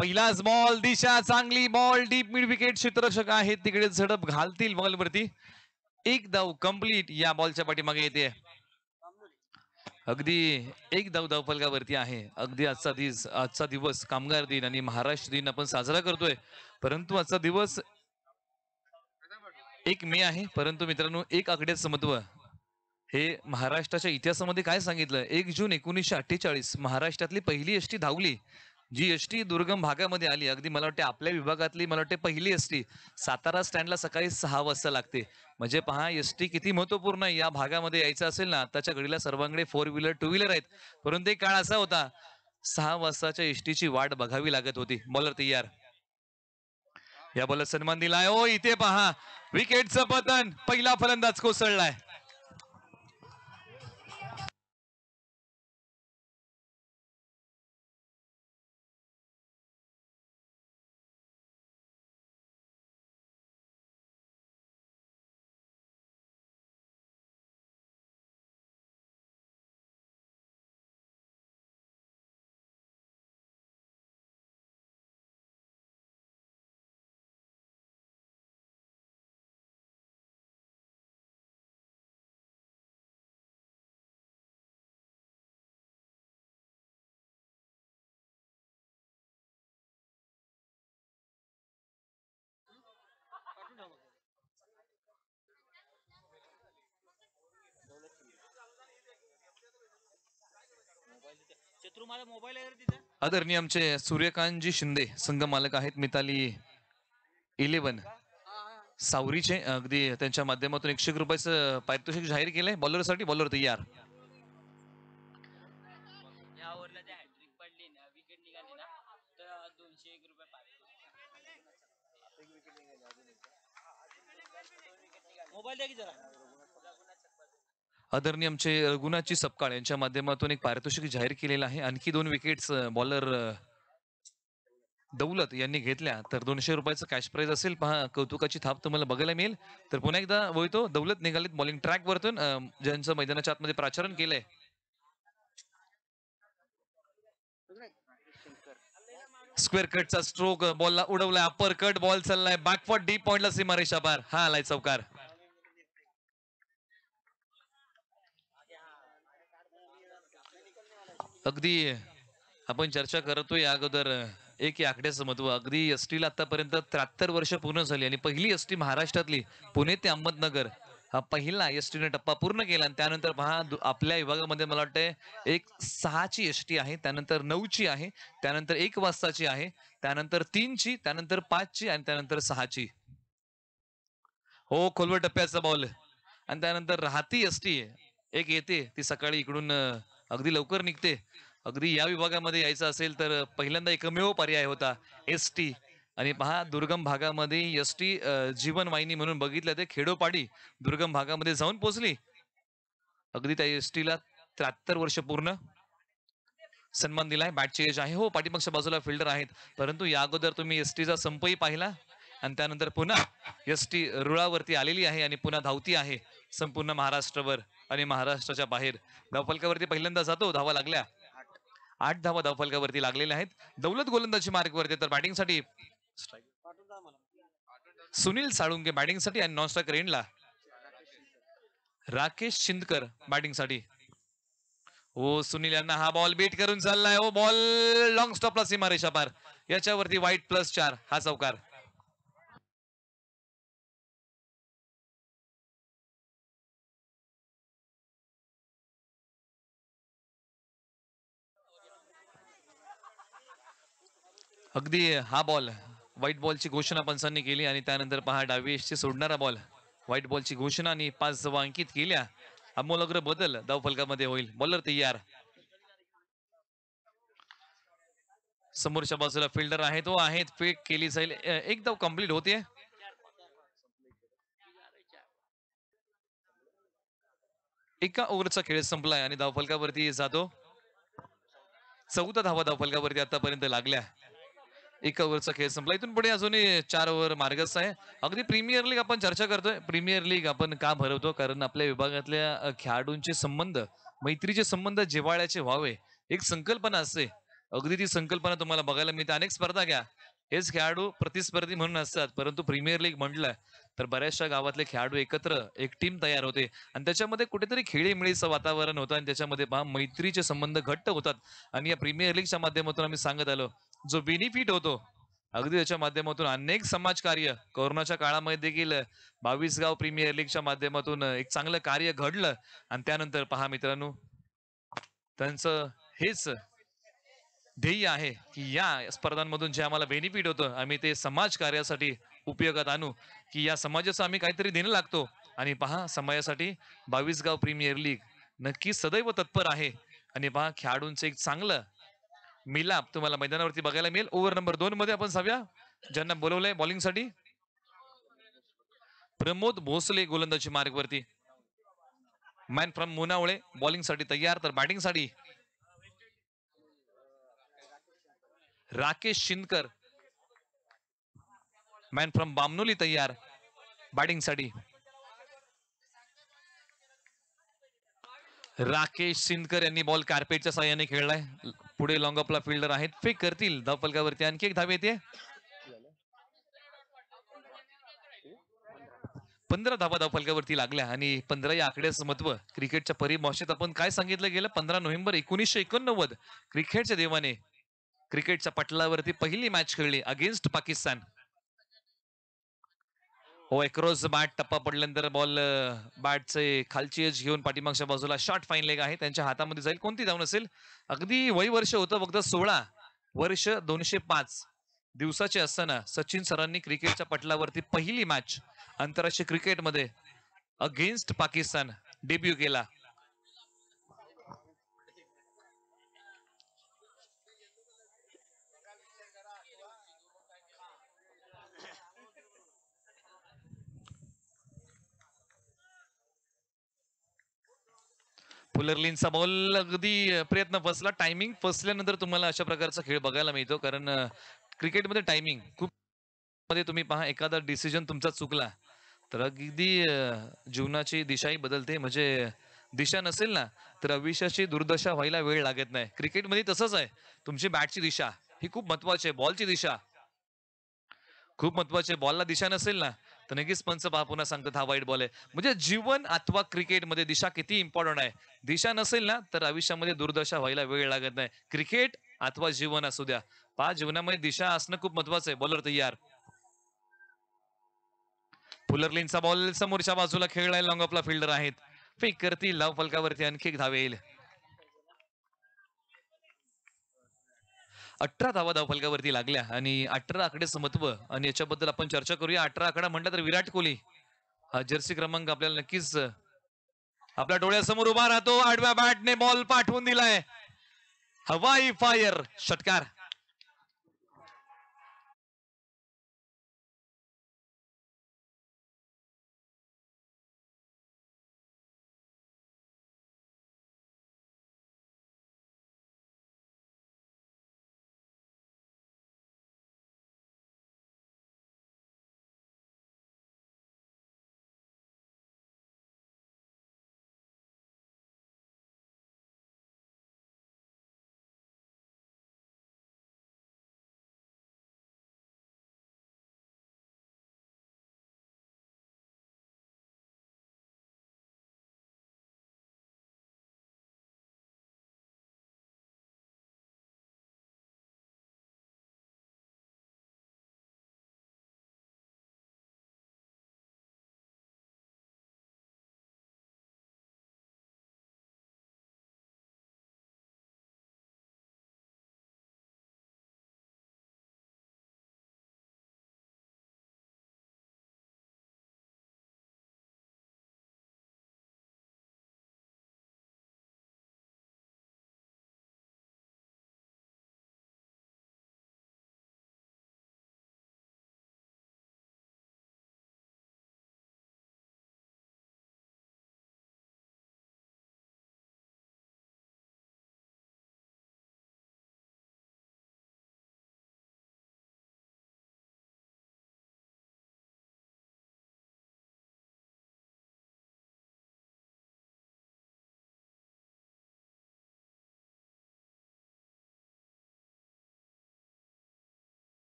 पहिलाच बॉल, दिशा चांगली, ball deep mid wicket, क्षेत्ररक्षक आहेत तिकडे झडप घालतील बॉलवरती. एक धाव कंप्लीट या बॉलच्या पाठीमागे येते. अगदी एक धाव धावफलकावरती आहे. अगदी आजचा दिवस कामगार दिन आणि महाराष्ट्र दिन आपण साजरा करतोय, परंतु आजचा दिवस 1 मे आहे. परंतु मित्रांनो, एक आकड्याचं महत्व हे महाराष्ट्राच्या इतिहासामध्ये काय सांगितलं. 1 जून 1948 महाराष्ट्रातली पहिली एसटी धावली. जी एसटी दुर्गम भागामध्ये आली. अगदी मला वाटते आपल्या विभागातली मला वाटते पहिली एसटी सातारा स्टँडला सकाळी 6 वाजता लागते. म्हणजे पहा एसटी किती महत्वपूर्ण आहे. या भागामध्ये यायचं असेल ना, आताच्या घडीला सर्वांकडे 4 व्हीलर 2 व्हीलर आहेत. परंतु एक काळ असा होता 6 वाजताच्या एसटीची वाट बघावी लागत होती. बॉलर तयार. या बॉलर सन्मान दिलाय. ओ इथे पहा विकेटचं पतन. पहिला फलंदाज कोसळलाय. आदरणीय आमचे सूर्यकांतजी शिंदे संघ मालक आहेत. मिताली 11 सावरीचे अगदी त्यांच्या माध्यमातून 100 रुपयाचं पारितोषिक जाहीर केलंय बॉलरसाठी. बॉलर तयार. आदरणीय आमचे रघुनाथजी सपकाळ यांच्या माध्यमातून एक पारितोषिक जाहीर केलेलं आहे. आणखी 2 विकेट्स बॉलर दौलत यांनी घेतल्या तर 200 रुपयाचं कॅश प्राइज असेल. पहा कौतुकाची थाप तुम्हाला बघायला मिळेल. तर पुन्हा एकदा वळतो दौलत निघालेत बॉलिंग ट्रॅक वरतून ज्यांचं मैदानाच्या आतमध्ये प्राचारण केलंय. स्क्वेअर कटचा स्ट्रोक बॉलला उडवलाय. अपर कट बॉल चाललाय बॅकवर्ड डीप पॉइंटला सीमारेषा पार. हा आलाय चौकार. अगदी आपण चर्चा करतोय अगोदर एक आकड्याचं महत्व. अगदी एसटीला आतापर्यंत 73 वर्ष पूर्ण झाली आणि पहिली एसटी महाराष्ट्रातली पुणे ते अहमदनगर हा पहिला एसटीने टप्पा पूर्ण केला. आणि त्यानंतर पहा आपल्या विभागामध्ये मला वाटतंय एक 6ची एसटी आहे, त्यानंतर 9ची आहे, त्यानंतर 1 वाजताची आहे, त्यानंतर 3ची, त्यानंतर 5ची आणि त्यानंतर 6ची. हो खोलवर टप्प्याचा बॉल. आणि त्यानंतर राहती एसटी एक येते ती सकाळी इकडून अगदी लवकर निघते. अगदी या विभागामध्ये यायचं असेल तर पहिल्यांदा एकमेव पर्याय होता एसटी. आणि पहा दुर्गम भागामध्ये एसटी जीवनवाहिनी म्हणून बघितलं ते खेडोपाडी दुर्गम भागामध्ये जाऊन पोहोचली. अगदी त्या एसटीला 73 वर्ष पूर्ण. सन्मान दिलाय. बॅटची एज आहे. हो पाठीमागच्या बाजूला फिल्डर आहेत. परंतु या अगोदर तुम्ही एसटीचा संपही पाहिला आणि त्यानंतर पुन्हा एसटी रुळावरती आलेली आहे आणि पुन्हा धावती आहे संपूर्ण महाराष्ट्रभर आणि महाराष्ट्राच्या बाहेर. धावफलकावरती पहिल्यांदा जातो. धावा लागल्या 8 धावा धावफलकावरती लागलेल्या आहेत. दौलत गोलंदाजी मार्गवरती तर बॅटिंगसाठी सुनील साळुंके बॅटिंगसाठी आणि नॉनस्ट्रायकर एंडला राकेश शिंदकर बॅटिंगसाठी. हो सुनील यांना हा बॉल बीट करून चाललाय. हो बॉल लॉंग स्टॉपला सीमारेषा पार. याच्यावरती वाईट +4 हा चौकार. अगदी हा बॉल व्हाईट बॉलची घोषणा पंचांनी केली आणि त्यानंतर पहा डावी एसची सोडणारा बॉल व्हाईट बॉलची घोषणा आणि 5 धावा अंकित केल्या. अमोलाग्र बदल धावफलकामध्ये होईल. बॉलर तयार. समोरच्या बाजूला फिल्डर आहे तो आहेत. फेक केली जाईल. एक धाव कंप्लीट होते. एका ओव्हरचा खेळ संपलाय आणि धावफलकावरती जातो 14 धावा धावफलकावरती आतापर्यंत लागल्या. एका ओव्हरचा खेळ संपला. इथून पुढे अजूनही 4 ओव्हर मार्गस्थ आहे. अगदी प्रीमियर लीग आपण चर्चा करतोय. प्रीमियर लीग आपण का भरवतो कारण आपल्या विभागातल्या खेळाडूंचे संबंध मैत्रीचे संबंध जिव्हाळ्याचे व्हावे एक संकल्पना असते. अगदी ती संकल्पना तुम्हाला बघायला मिळते. अनेक स्पर्धा घ्या. हेच खेळाडू प्रतिस्पर्धी म्हणून असतात. परंतु प्रीमियर लीग म्हटलं तर बऱ्याचशा गावातले खेळाडू एकत्र एक टीम तयार होते आणि त्याच्यामध्ये कुठेतरी खेळीमेळीचं वातावरण होतं आणि त्याच्यामध्ये पहा मैत्रीचे संबंध घट्ट होतात आणि या प्रीमियर लीगच्या माध्यमातून आम्ही सांगत आलो जो बेनिफिट होतो अगदी त्याच्या माध्यमातून अनेक समाजकार्य कोरोनाच्या काळामध्ये देखील 22 गाव प्रीमियर लीगच्या माध्यमातून एक चांगलं कार्य घडलं आणि त्यानंतर पहा मित्रांनो त्यांचं हेच ध्येय आहे की या स्पर्धांमधून जे आम्हाला बेनिफिट होतं आम्ही ते समाज कार्यासाठी उपयोगात आणू की या समाजाचं आम्ही काहीतरी देणं लागतो आणि पहा समाजासाठी 22 गाव प्रीमियर लीग नक्की सदैव तत्पर आहे आणि पहा खेळाडूंचं एक चांगलं मिलाप तुम्हाला मैदानावरती बघायला मिळेल. ओव्हर नंबर 2 मध्ये आपण जाऊया ज्यांना बोलवलंय बॉलिंगसाठी. प्रमोद भोसले गोलंदाजी मार्गवरती. मॅन फ्रॉम मुनावळे बॉलिंगसाठी तयार तर बॅटिंगसाठी राकेश शिंदकर मॅन फ्रॉम बामनोली तयार बॅटिंगसाठी. राकेश सिंदकर यांनी बॉल कार्पेटच्या साह्याने खेळलाय. पुढे लॉंग ऑफला फिल्डर आहेत फेक करतील धावफलकावरती आणखी एक धाव येते. 15 धावा धावफलकावरती लागल्या आणि 15 या आकड्याचं महत्व क्रिकेटच्या परिभाषेत आपण काय सांगितलं गेलं 15 नोव्हेंबर 1989 क्रिकेटच्या देवाने क्रिकेटच्या पटलावरती पहिली मॅच खेळली अगेन्स्ट पाकिस्तान. हो एक्रॉस बॅट टप्पा पडल्यानंतर बॉल बॅटचे खालची एज घेऊन पाठीमागच्या बाजूला शॉर्ट फाईन लेग आहे त्यांच्या हातामध्ये जाईल कोणती धाव नसेल. अगदी वय वर्ष होतं फक्त 16 वर्ष 205 दिवसाचे असताना सचिन सरांनी क्रिकेटच्या पटलावरती पहिली मॅच आंतरराष्ट्रीय क्रिकेटमध्ये अगेन्स्ट पाकिस्तान डेब्यू केला. पुलरलीनचा बॉल अगदी प्रयत्न फसला टायमिंग फसल्यानंतर तुम्हाला अशा प्रकारचा खेळ बघायला मिळतो कारण क्रिकेटमध्ये टायमिंग खूप मध्ये तुम्ही पहा एखादा डिसिजन तुमचा चुकला तर अगदी जीवनाची दिशाही बदलते म्हणजे दिशा नसेल ना तर आयुष्याची दुर्दशा व्हायला वेळ लागत नाही. क्रिकेटमध्ये तसंच आहे. तुमची बॅटची दिशा ही खूप महत्वाची आहे. बॉलची दिशा खूप महत्वाची आहे. बॉलला दिशा नसेल ना तर नक्कीच पंच पहा पुन्हा सांगतात हा वाईट बॉल आहे. म्हणजे जीवन अथवा क्रिकेटमध्ये दिशा किती इम्पॉर्टंट आहे. दिशा नसेल ना तर आयुष्यामध्ये दुर्दशा व्हायला वेळ लागत नाही. क्रिकेट अथवा जीवन असू द्या पहा जीवनामध्ये दिशा असणं खूप महत्वाचं आहे. बॉलर तयार पुलरलिनचा बॉल समोरच्या बाजूला खेळलाय लॉंग ऑफला फिल्डर आहेत फेक करतील धाव फलकावरती आणखी एक धाव येईल. 18 धावा धाव फलकावरती लागल्या आणि 18 आकड्याचं महत्व आणि याच्याबद्दल आपण चर्चा करूया. 18 आकडा म्हटलं तर विराट कोहली हा जर्सी क्रमांक आपल्याला नक्कीच आपल्या डोळ्यासमोर उभा राहतो. आडव्या बॅटने बॉल पाठवून दिलाय हवाई फायर षटकार.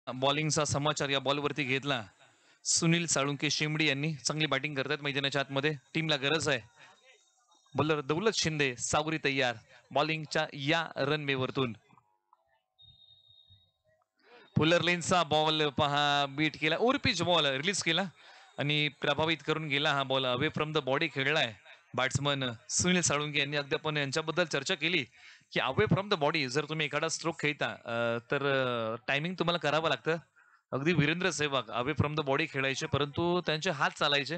बॉलिंगचा समाचार या बॉलवरती घेतला सुनील साळुंके शिमडी यांनी. चांगली बॅटिंग करतात मैदानाच्या आतमध्ये, टीमला गरज आहे. बॉलर दौलत शिंदे सावरी तयार बॉलिंगच्या या रनवेवरतून. फुलर लेनचा बॉल पहा बीट केला, ओरपीच बॉल रिलीज केला आणि प्रभावित करून गेला हा ball. Away from the body खेळलाय बॅट्समन सुनील साळुंके यांनी. अगदी आपण यांच्याबद्दल चर्चा केली की अवे फ्रॉम द बॉडी जर तुम्ही एखादा स्ट्रोक खेळता तर टायमिंग तुम्हाला करावं लागतं. अगदी Virender Sehwag away from the body खेळायचे परंतु त्यांचे हात चालायचे.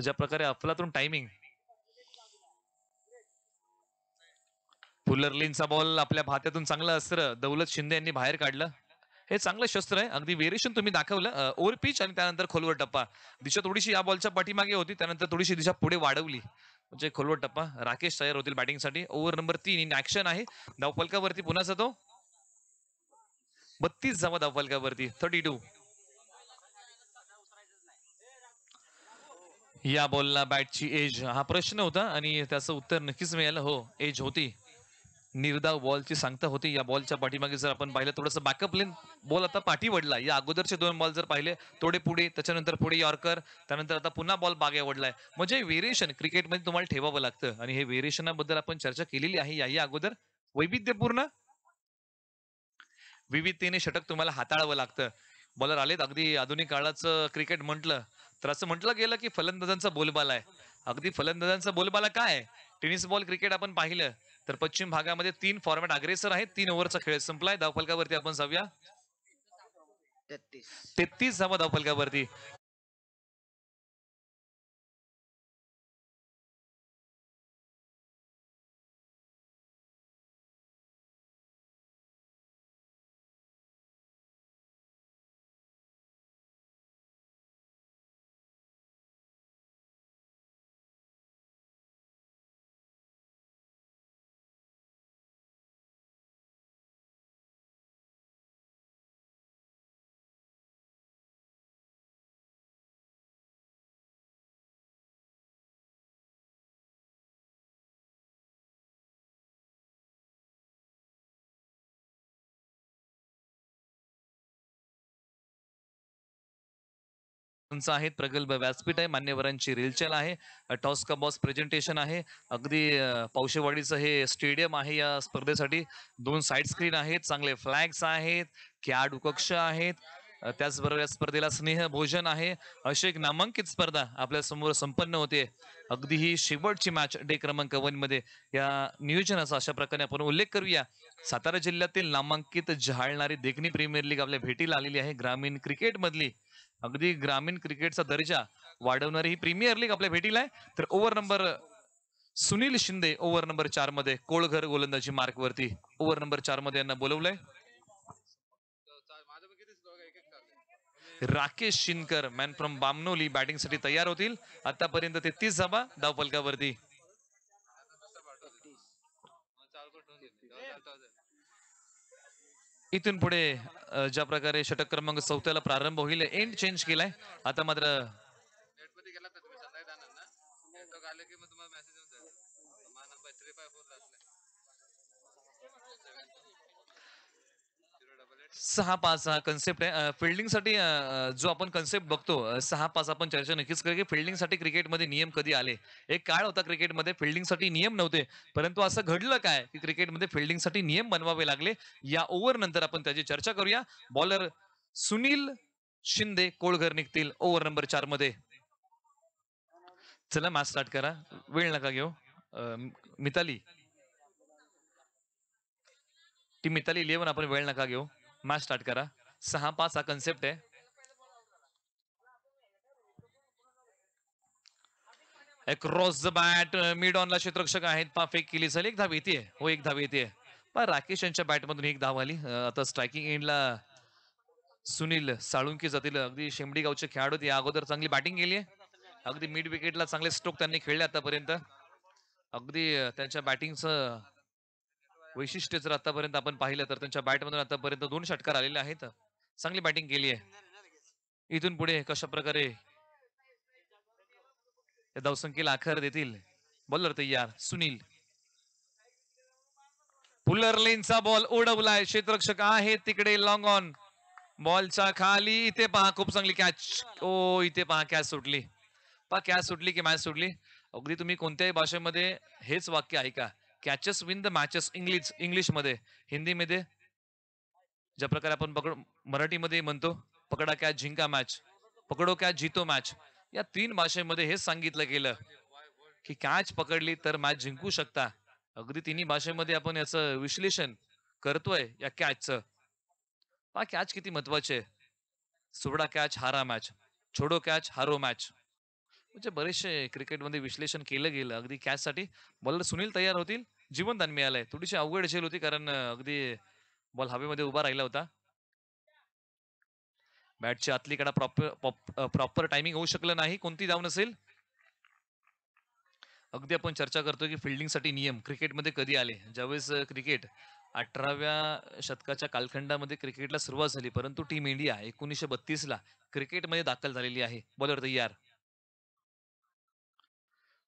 ज्या प्रकारे अफलातून टायमिंग. फुलरलीनचा बॉल आपल्या भात्यातून चांगलं अस्त्र दौलत शिंदे यांनी बाहेर काढलं. हे चांगलं शस्त्र आहे. अगदी व्हेरिएशन तुम्ही दाखवलं, ओव्हर पिच आणि त्यानंतर खोलवर टप्पा. दिशा थोडीशी या बॉलच्या पाठीमागे होती, त्यानंतर थोडीशी दिशा पुढे वाढवली म्हणजे खोलवर टप्पा. राकेश तयार होतील बॅटिंगसाठी. ओव्हर नंबर 3 इन ऍक्शन आहे. धावफलकावरती पुन्हा जातो 32 धावा धावफलकावरती 32. या बॉलला बॅटची एज हा प्रश्न होता आणि त्याचं उत्तर नक्कीच मिळालं. हो, एज होती. निर्धाव बॉलची सांगता होती. या बॉलच्या पाठीमागे जर आपण पाहिलं थोडंसं बॅकअप लेन बॉल आता पाठी वडला. या अगोदरचे 2 बॉल जर पाहिले थोडे पुढे, त्याच्यानंतर पुढे यॉर्कर, त्यानंतर आता पुन्हा बॉल बागे वडलाय. म्हणजे व्हेरिएशन क्रिकेटमध्ये तुम्हाला ठेवावं लागतं आणि हे व्हेरिएशनबद्दल आपण चर्चा केलेली आहे याही अगोदर. वैविध्यपूर्ण विविधतेने षटक तुम्हाला हाताळावं लागतं. बॉलर आलेत. अगदी आधुनिक काळाचं क्रिकेट म्हटलं तर असं म्हटलं गेलं की फलंदाजांचा बोलबाला आहे. अगदी फलंदाजांचा बोलबाला काय आहे? टेनिस बॉल क्रिकेट आपण पाहिलं तर पश्चिम भागामध्ये 3 फॉर्मॅट अग्रेसर आहेत. 3 ओव्हरचा खेळ संपलाय. धावफलकावरती आपण जाऊया 33 धावा धावफलकावरती. आहेत. प्रगल्भ व्यासपीठ आहे. मान्यवरांची रेलचेल आहे. टॉस का बॉस प्रेझेंटेशन आहे. अगदी पौशेवाडीचं हे स्टेडियम आहे. या स्पर्धेसाठी 2 साईड स्क्रीन आहेत. चांगले फ्लॅग्स आहेत. खेळाडू कक्ष आहेत. त्याचबरोबर या स्पर्धेला स्नेह भोजन आहे. अशी एक नामांकित स्पर्धा आपल्या समोर संपन्न होते. अगदी ही शेवटची मॅच डे क्रमांक 1 मध्ये. या नियोजनाचा अशा प्रकारे आपण उल्लेख करूया. सातारा जिल्ह्यातील नामांकित जहाळणारी देखणी प्रीमियर लीग आपल्या भेटीला आलेली आहे. ग्रामीण क्रिकेट मधली अगदी ग्रामीण क्रिकेटचा दर्जा वाढवणारी ही प्रीमियर लीग आपल्या भेटीला आहे. तर over number Sunil Shinde over number 4 मध्ये कोळघर गोलंदाजी मार्क वरती. ओव्हर नंबर 4 मध्ये यांना बोलवलंय. Rakesh Shinkar man from Bamnoli batting साठी तयार होतील. आतापर्यंत 33 धावा धावफलकावरती. इथून पुढे ज्या प्रकारे षटक क्रमांक 4 प्रारंभ होईल एंड चेंज केलाय. आता मात्र 6-5 हा कन्सेप्ट आहे. फिल्डिंगसाठी जो आपण कन्सेप्ट बघतो 6-5 आपण चर्चा नक्कीच करू की फिल्डिंगसाठी क्रिकेटमध्ये नियम कधी आले. एक काळ होता क्रिकेटमध्ये फिल्डिंगसाठी नियम नव्हते, परंतु असं घडलं काय की क्रिकेटमध्ये फिल्डिंगसाठी नियम बनवावे लागले. या ओव्हर नंतर आपण त्याची चर्चा करूया. बॉलर सुनील शिंदे कोळघर निघतील ओव्हर नंबर 4 मध्ये. चला मॅच स्टार्ट करा, वेळ नका घेऊ. मिताली ती मिताली 11 आपण वेळ नका घेऊ, मॅच स्टार्ट करा. 6-5 हा कन्सेप्ट आहे. क्रॉस द बॅट मिड ऑनला क्षेत्ररक्षक आहेत. पा फेक केली झाली. एक धाव येते. हो, एक धाव येते. पण राकेश यांच्या बॅटमधून एक धाव आली. आता स्ट्रायकिंग एंडला सुनील साळुंके जातील. अगदी शेंबडी गावचे खेळाडू या अगोदर चांगली बॅटिंग केली आहे. अगदी मिड विकेटला चांगले स्ट्रोक त्यांनी खेळले आतापर्यंत. अगदी त्यांच्या बॅटिंगचं वैशिष्ट्य जर आतापर्यंत आपण पाहिलं तर त्यांच्या बॅटमधून आतापर्यंत 2 षटकार आलेले आहेत. चांगली बॅटिंग केली आहे. इथून पुढे कशा प्रकारे या धावसंख्येला आकार देतील. बॉलर तयार सुनील. पुलर लेनचा बॉल उडवलाय. क्षेत्ररक्षक आहे तिकडे लॉंग ऑन. बॉलच्या खाली इथे पहा खूप चांगली कॅच. ओ इथे पहा कॅच सुटली. पहा कॅच सुटली की मॅच सुटली. अगदी तुम्ही कोणत्याही भाषेमध्ये हेच वाक्य ऐका. Catches win the matches. इंग्लिशमध्ये, हिंदीमध्ये ज्या प्रकारे आपण मराठीमध्ये म्हणतो पकडा कॅच जिंका मॅच, पकडो कॅच जीतो मॅच. या तीन भाषेमध्ये हेच सांगितलं गेलं की कॅच पकडली तर मॅच जिंकू शकता. अगदी तिन्ही भाषेमध्ये आपण याचं विश्लेषण करतोय या कॅचचं. पहा कॅच किती महत्वाचे आहे. सोडा कॅच हारा मॅच, छोडो कॅच हारो मॅच. म्हणजे बरेचसे क्रिकेटमध्ये विश्लेषण केलं गेलं. अगदी कॅचसाठी बॉलर सुनील तयार होतील. जीवनदान मिळालंय. थोडीशी अवघड झेल होती कारण अगदी बॉल हवेमध्ये उभा राहिला होता. बॅटची आतली कडा प्रॉपर टायमिंग होऊ शकलं नाही. कोणती धाव नसेल. अगदी आपण चर्चा करतो की फिल्डिंगसाठी नियम क्रिकेटमध्ये कधी आले. ज्यावेळेस क्रिकेट 18व्या शतकाच्या कालखंडामध्ये क्रिकेटला सुरुवात झाली, परंतु टीम इंडिया 1932 ला क्रिकेटमध्ये दाखल झालेली आहे. बॉलर तयार.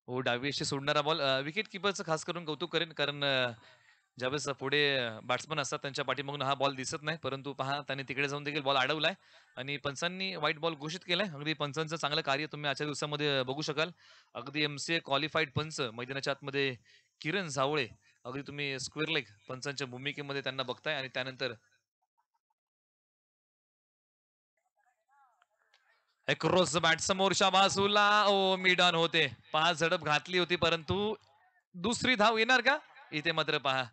हो, डावी अशी सोडणारा बॉल विकेट कीपरचं खास करून कौतुक करेन कारण ज्यावेळेस पुढे बॅट्समन असतात त्यांच्या पाठीमागून हा बॉल दिसत नाही. परंतु पहा त्याने तिकडे जाऊन देखील बॉल अडवलाय आणि पंचांनी व्हाईट बॉल घोषित केलाय. अगदी पंचांचं चांगलं कार्य तुम्ही आजच्या दिवसामध्ये बघू शकाल. अगदी एम-सी-ए क्वालिफाईड पंच मैदानाच्या आतमध्ये किरण जावळे. अगदी तुम्ही स्क्वेअर लेग पंचांच्या भूमिकेमध्ये त्यांना बघताय आणि त्यानंतर क्रॉस बॅट समोरच्या बाजूला ओ मिडॉन होते. पाच झडप घातली होती परंतु दुसरी धाव येणार का? इथे मात्र पहा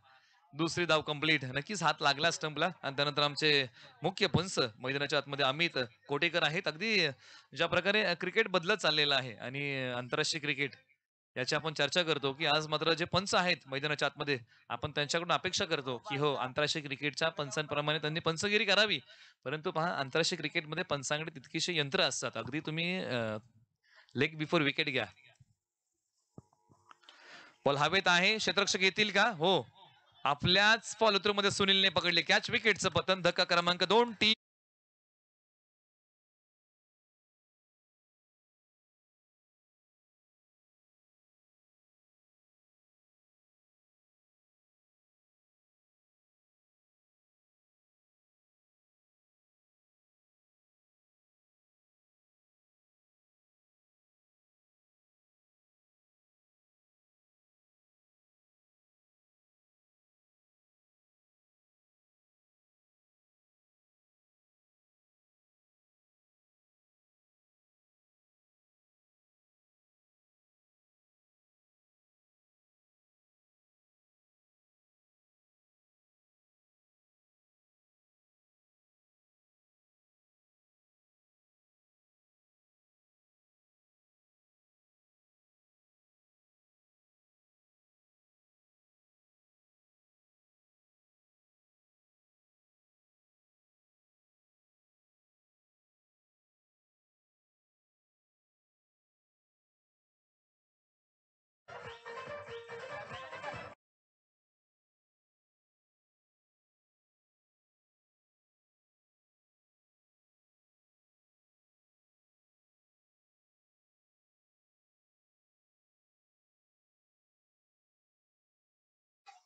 दुसरी धाव कंप्लीट. नक्कीच हात लागला स्टंपला आणि त्यानंतर आमचे मुख्य पंच मैदानाच्या आतमध्ये अमित कोटेकर आहेत. अगदी ज्या प्रकारे क्रिकेट बदलत चाललेलं आहे आणि आंतरराष्ट्रीय क्रिकेट याची आपण चर्चा करतो, की आज मात्र जे पंच आहेत मैदानाच्या आतमध्ये आपण त्यांच्याकडून अपेक्षा करतो, की हो आंतरराष्ट्रीय क्रिकेटच्या पंचांप्रमाणे त्यांनी पंचगिरी करावी. परंतु पहा आंतरराष्ट्रीय क्रिकेटमध्ये पंचांकडे तितकीशी यंत्र असतात. अगदी तुम्ही लेग बिफोर विकेट घ्या. बॉल हवेत आहे. क्षेत्ररक्षक येतील का? हो. आपल्याच फॉलोथ्रू मध्ये सुनीलने पकडले कॅच. विकेटचं पतन. धक्का क्रमांक 2. टी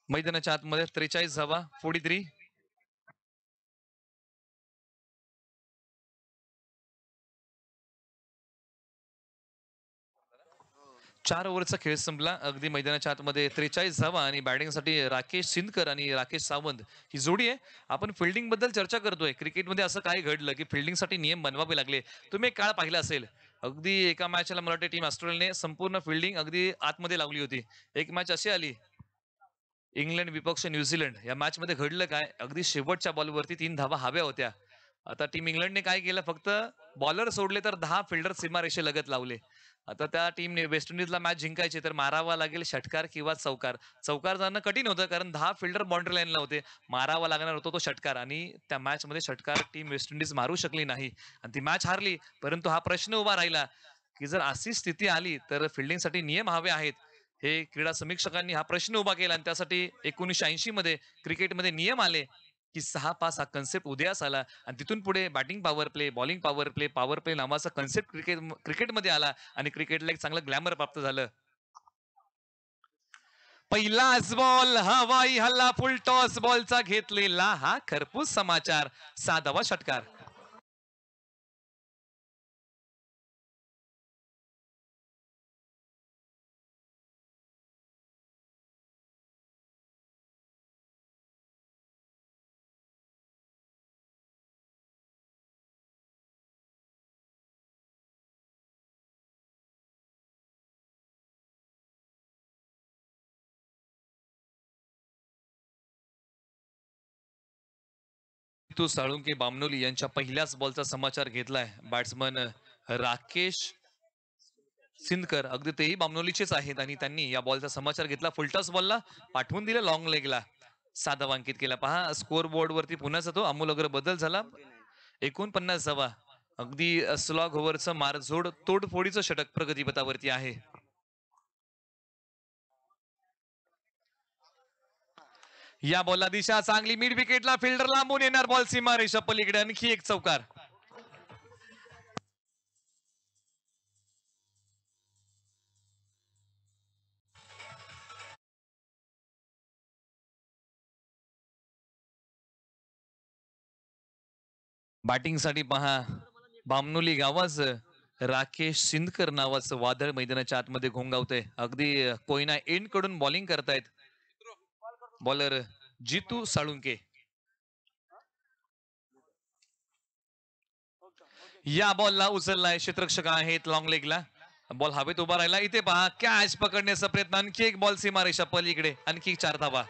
मैदानाच्या आतमध्ये 43 धावा. 43. 4 ओव्हरचा खेळ संपला. अगदी मैदानाच्या आतमध्ये 43 धावा आणि बॅटिंगसाठी राकेश सिंदकर आणि राकेश सावंत ही जोडी आहे. आपण फिल्डिंग बद्दल चर्चा करतोय. क्रिकेटमध्ये असं काय घडलं, की फिल्डिंगसाठी नियम बनवावे लागले. तुम्ही एक काळ पाहिला असेल. अगदी एका मॅचला मराठी टीम ऑस्ट्रेलियाने संपूर्ण फिल्डिंग अगदी आतमध्ये लावली होती. एक मॅच अशी आली इंग्लंड विपक्ष न्यूझीलंड या मॅच मध्ये घडलं काय अगदी शेवटच्या बॉलवरती 3 धावा हव्या होत्या. आता टीम इंग्लंडने काय केलं फक्त बॉलर सोडले तर 10 फिल्डर सीमारेषेलगत लावले. आता त्या टीमने वेस्ट इंडिजला मॅच जिंकायची तर मारावा लागेल षटकार किंवा चौकार. चौकार जाणं कठीण होतं कारण 10 फिल्डर बाउंड्री लाईनला होते. मारावा लागणार होता तो षटकार आणि त्या मॅच मध्ये षटकार टीम वेस्ट इंडिज मारू शकली नाही आणि ती मॅच हारली. परंतु हा प्रश्न उभा राहिला की जर अशी स्थिती आली तर फिल्डिंगसाठी नियम हवे आहेत. हे क्रीडा समीक्षकांनी हा प्रश्न उभा केला आणि त्यासाठी 1980 मध्ये क्रिकेटमध्ये नियम आले की 6-5 हा कन्सेप्ट उदयास आला आणि तिथून पुढे batting power play, bowling power play नावाचा कन्सेप्ट क्रिकेटमध्ये आला आणि क्रिकेटला एक चांगलं ग्लॅमर प्राप्त झालं. पहिलाच बॉल हवाई हल्ला फुल टॉस बॉलचा घेतलेला हा खरपूस समाचार. 6 षटकार. तू साळुंके बामनोली यांच्या पहिल्याच बॉलचा समाचार घेतलाय. बॅट्समन राकेश सिंदकर अगदी तेही बामनोलीचेच आहेत आणि त्यांनी या बॉलचा समाचार घेतला. फुलटॉस बॉलला पाठवून दिलं लॉंग लेगला. 6 धावा अंकित केला. पहा स्कोर बोर्ड वरती पुन्हा तो आमूलाग्र बदल झाला. 49 धावा. अगदी स्लॉग ओव्हरचं मारझोड तोडफोडीचं षटक प्रगतीपथावरती आहे. या बॉलला दिशा चांगली मिड विकेटला फिल्डर लांबून येणार बॉल सीमारेषा पलीकडे आणखी एक चौकार. बॅटिंगसाठी पहा बामनोली गावाच राकेश सिंदकर नावाचं वादळ मैदानाच्या आतमध्ये घोंगावतंय. अगदी कोयना एंड कडून बॉलिंग करतायत बॉलर जितू साळुंके. या बॉलला उचललाय क्षेत्ररक्षक आहेत लॉंग लेगला. बॉल हवेत उभा राहिला. इथे पहा कॅच पकडण्याचा प्रयत्न. आणखी एक बॉल सीमारेषा पलीकडे. आणखी 4 धावा.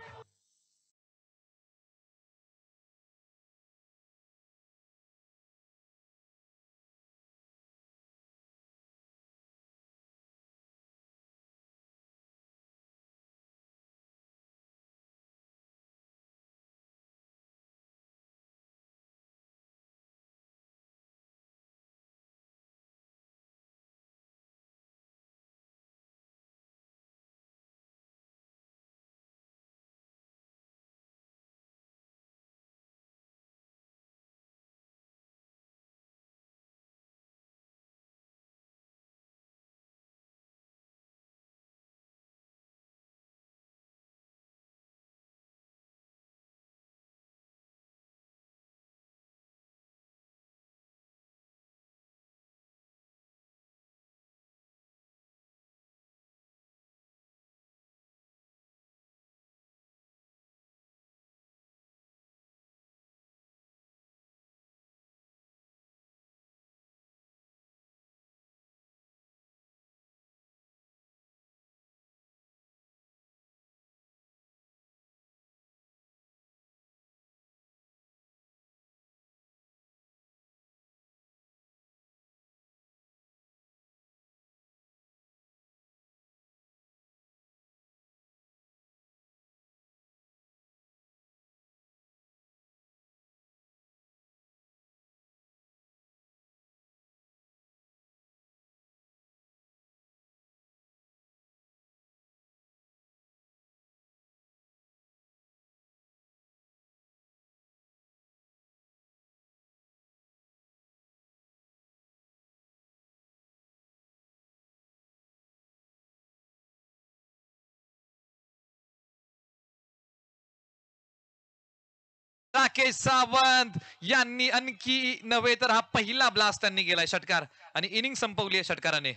राकेश सावंत यांनी आणखी नव्हे तर हा पहिला ब्लास्ट त्यांनी गेलाय षटकार आणि इनिंग संपवली आहे षटकाराने.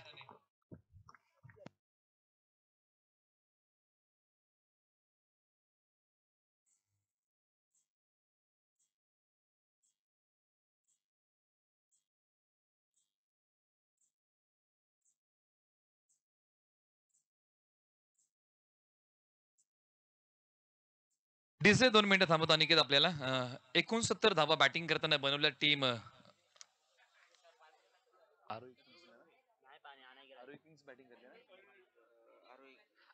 डिझे 2 मिनिटं थांबवतो अनिकेत आपल्याला. 69 धावा बॅटिंग करताना बनवल्या टीम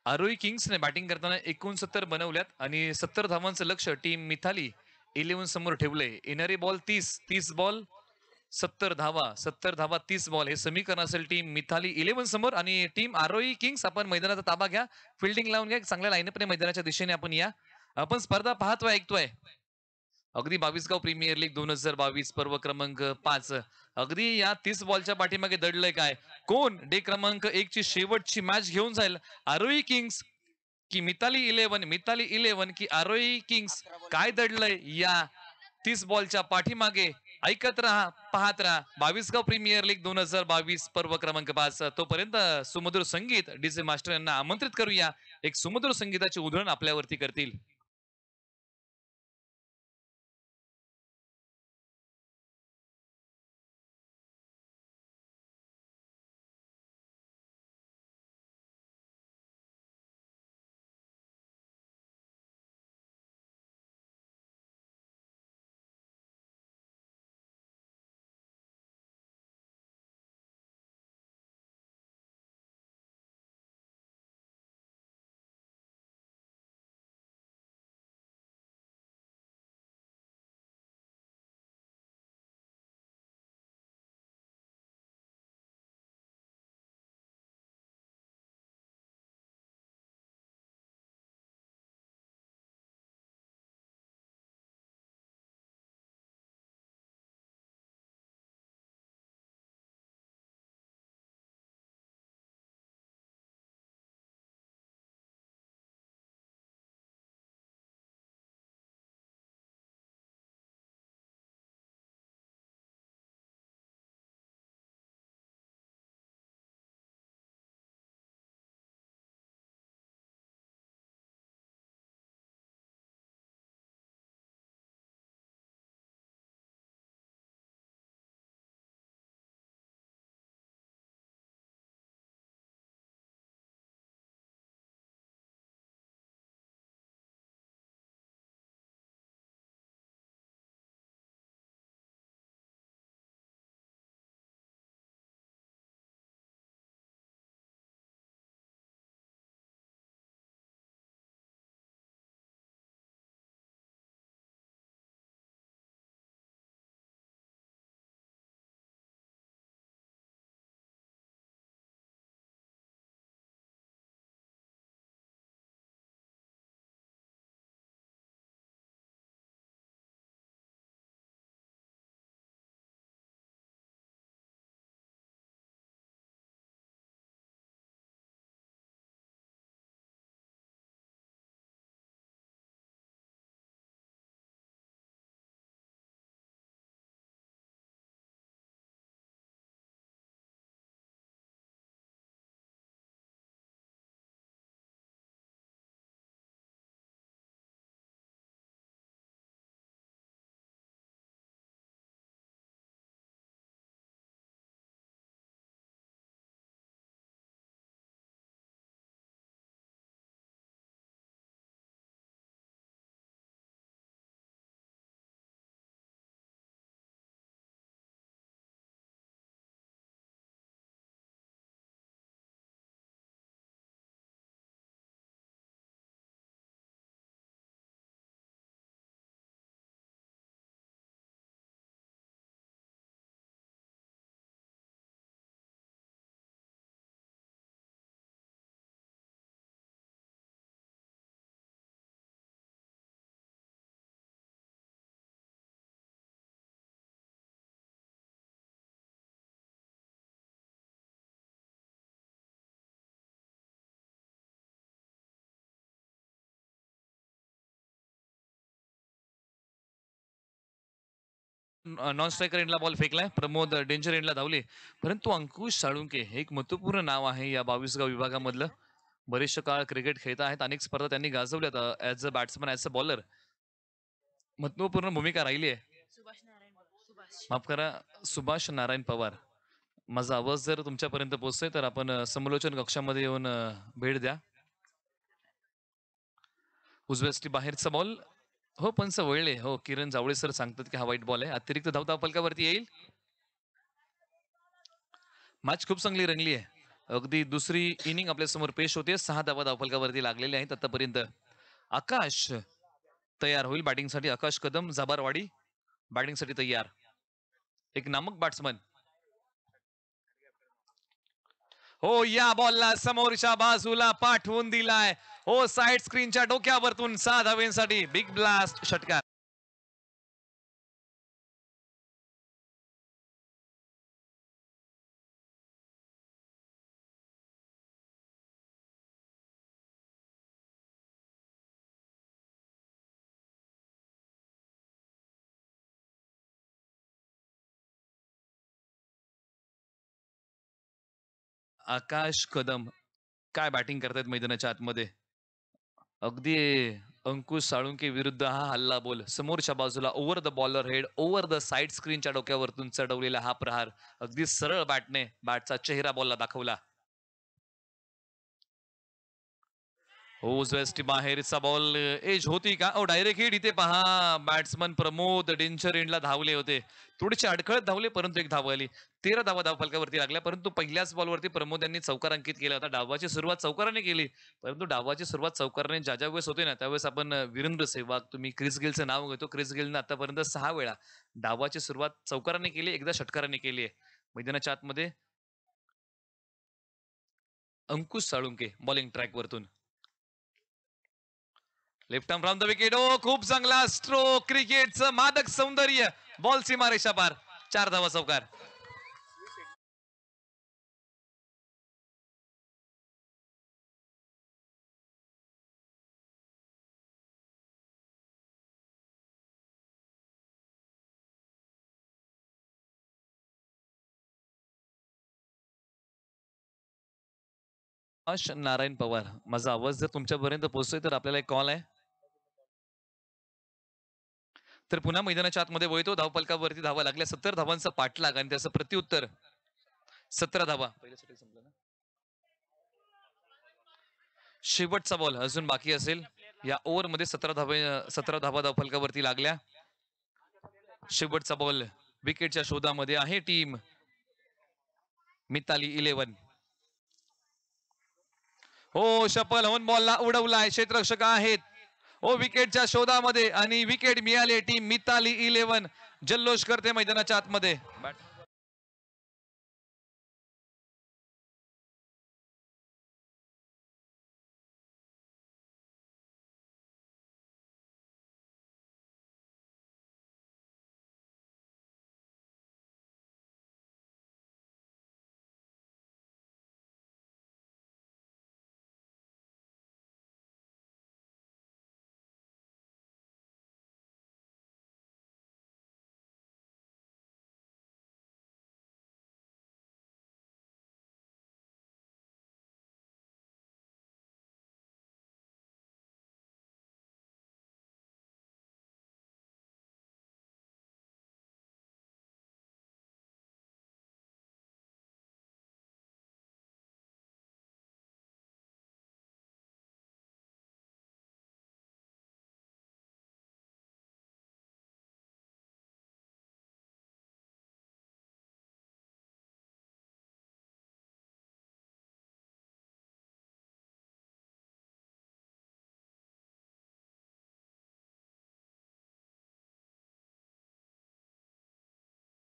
आरोही किंग्सने बॅटिंग करताना 69 बनवल्यात आणि 70 धावांचं लक्ष टीम मिथाली 11 समोर ठेवलंय. येणारे बॉल 30 बॉल 70 धावा 70 धावा 30 बॉल हे समीकरण असेल टीम मिथाली 11 समोर. आणि टीम आरोही किंग्स आपण मैदानाचा ताबा घ्या, फिल्डिंग लावून घ्या, चांगल्या लाईनअपने मैदानाच्या दिशेने आपण या. आपण स्पर्धा पाहतोय ऐकतोय अगदी 22 प्रीमियर लीग 2022 पर्व क्रमांक 5. अगदी या 30 बॉलच्या पाठीमागे दडलंय काय? कोण डे क्रमांक 1 ची शेवटची मॅच घेऊन जाईल? आरोही किंग्स की मिताली 11? मिताली 11 की आरोही किंग्स? काय दडलंय या 30 बॉलच्या पाठीमागे? ऐकत राहा, पाहत राहा 22 प्रीमियर लीग 2022 पर्व क्रमांक 5. तोपर्यंत सुमधुर संगीत डीजे मास्टर यांना आमंत्रित करूया. एक सुमधुर संगीताचे उधळण आपल्यावरती करतील. नॉन स्ट्रायकर एंडला बॉल फेकलाय, प्रमोद डेंजर एंडला धावले, परंतु अंकुश साळुंके हे एक महत्वपूर्ण नाव आहे या 22 विभागामधलं. बरेचशा काळ क्रिकेट खेळत आहेत, अनेक स्पर्धा त्यांनी गाजवल्यात as a batsman, as a bowler. महत्वपूर्ण भूमिका राहिली आहे. माफ करा, सुभाष नारायण पवार. माझा आवाज जर तुमच्यापर्यंत पोहोचतोय तर आपण समालोचन कक्षामध्ये येऊन भेट द्या. उजव्या बाहेरचा बॉल. हो पंच वळले, हो किरण जावळे सर सांगतात की हा वाईट बॉल आहे, अतिरिक्त धाव फलकावरती येईल. मॅच खूप चांगली रंगली आहे. अगदी दुसरी इनिंग आपल्या समोर पेश होते. 6 धावा धावफलकावरती लागलेले आहेत आतापर्यंत. आकाश तयार होईल बॅटिंगसाठी. आकाश कदम जाबारवाडी बॅटिंगसाठी तयार. एक नामक बॅट्समन. हो या बॉलला समोरच्या बाजूला पाठवून दिलाय. हो साइड स्क्रीनच्या डोक्यावरतून 6 धावेंसाठी बिग ब्लास्ट षटकार. आकाश कदम काय बॅटिंग करतायत मैदानाच्या आतमध्ये. अगदी अंकुश साळुंके विरुद्ध हा हल्ला बोल. समोरच्या बाजूला over the bowler head, over the side स्क्रीनच्या डोक्यावरतून चढवलेला हा प्रहार अगदी सरळ बॅटने बॅटचा चेहरा बॉलला दाखवला. हो उजव्या बाहेरचा बॉल एज होती का. ओ डायरेक्ट हिट. इथे पहा बॅट्समन प्रमोद डेंचर एंडला धावले होते. थोडीशी अडखळत धावले परंतु एक धाव आली. 13 धावा फलकावरती लागल्या, परंतु पहिल्याच बॉलवरती प्रमोद यांनी चौकार अंकित केला होता. डावाची सुरुवात चौकाराने केली, परंतु डावाची सुरुवात चौकाराने ज्या वेळेस होते ना त्यावेळेस आपण वीरेंद्र सेहवाग, तुम्ही क्रिस गेलचं नाव घेतो. क्रिस गेलनं आतापर्यंत 6 वेळा डावाची सुरुवात चौकाराने केली, एकदा षटकाराने केली आहे. मैदानाच्या आतमध्ये अंकुश साळुंके बॉलिंग ट्रॅक वरतून. Left arm from the wicket. ओ खूप चांगला स्ट्रोक, क्रिकेटचं मादक सौंदर्य. बॉल सीमारेषा पार. 4 धावा चौकार. नारायण पवार. माझा आवाज जर तुमच्यापर्यंत पोहोचतोय तर आपल्याला एक कॉल आहे. तर पुन्हा मैदानाच्या आतमध्ये वळतो. धावफलकावरती धावा लागल्या. 70 धावांचा पाठलाग आणि त्याचं प्रत्युत्तर 17 धावा. शेवटचा बॉल अजून बाकी असेल या ओव्हर मध्ये. 17 धावा धावफलकावरती लागल्या. शेवटचा बॉल विकेटच्या शोधामध्ये आहे टीम मिताली 11. हो शपल होऊन बॉलला उडवलाय. क्षेत्ररक्षक आहेत हो विकेटच्या शोधामध्ये आणि विकेट मिळाले. टीम मिताली 11 जल्लोष करते मैदानाच्या आतमध्ये.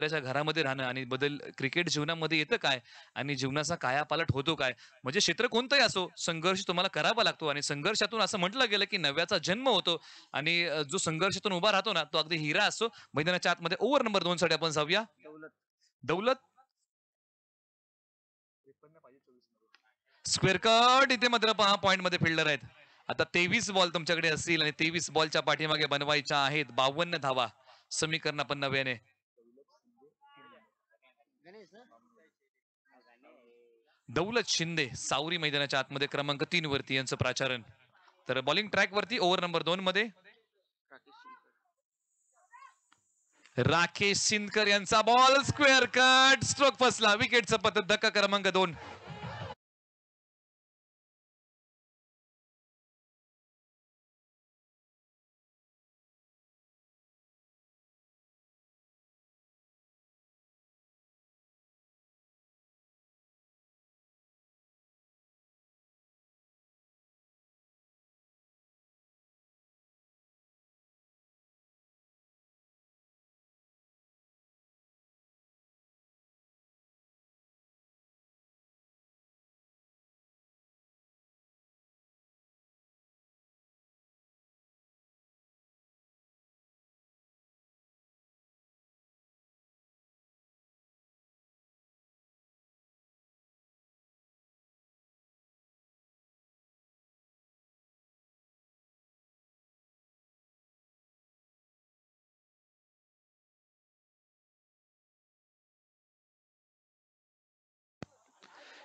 घरामध्ये राहणं आणि बदल क्रिकेट जीवनामध्ये येतं काय आणि जीवनाचा कायापालट होतो काय. म्हणजे क्षेत्र कोणतंही असो, संघर्ष तुम्हाला करावा लागतो आणि संघर्षातून असं म्हटलं गेलं की नव्याचा जन्म होतो. आणि जो संघर्षातून उभा राहतो ना तो अगदी हिरा असतो. मैदानाच्या आतमध्ये ओव्हर नंबर 2 साठी आपण जाऊया. दौलत स्क्वेअर कट. इथे मात्र पहा पॉइंट मध्ये फिल्डर आहेत. आता 23 बॉल तुमच्याकडे असतील आणि 23 बॉलच्या पाठीमागे बनवायच्या आहेत 52 धावा. समीकरण आपण नव्याने दौलत शिंदे सावरी मैदानाच्या आतमध्ये क्रमांक 3 वरती यांचं प्राचारण. तर बॉलिंग ट्रॅक वरती ओव्हर नंबर 2 मध्ये राकेश सिंदकर यांचा बॉल स्क्वेअर कट स्ट्रोक फसला. विकेटचा पतन धक्का क्रमांक 2.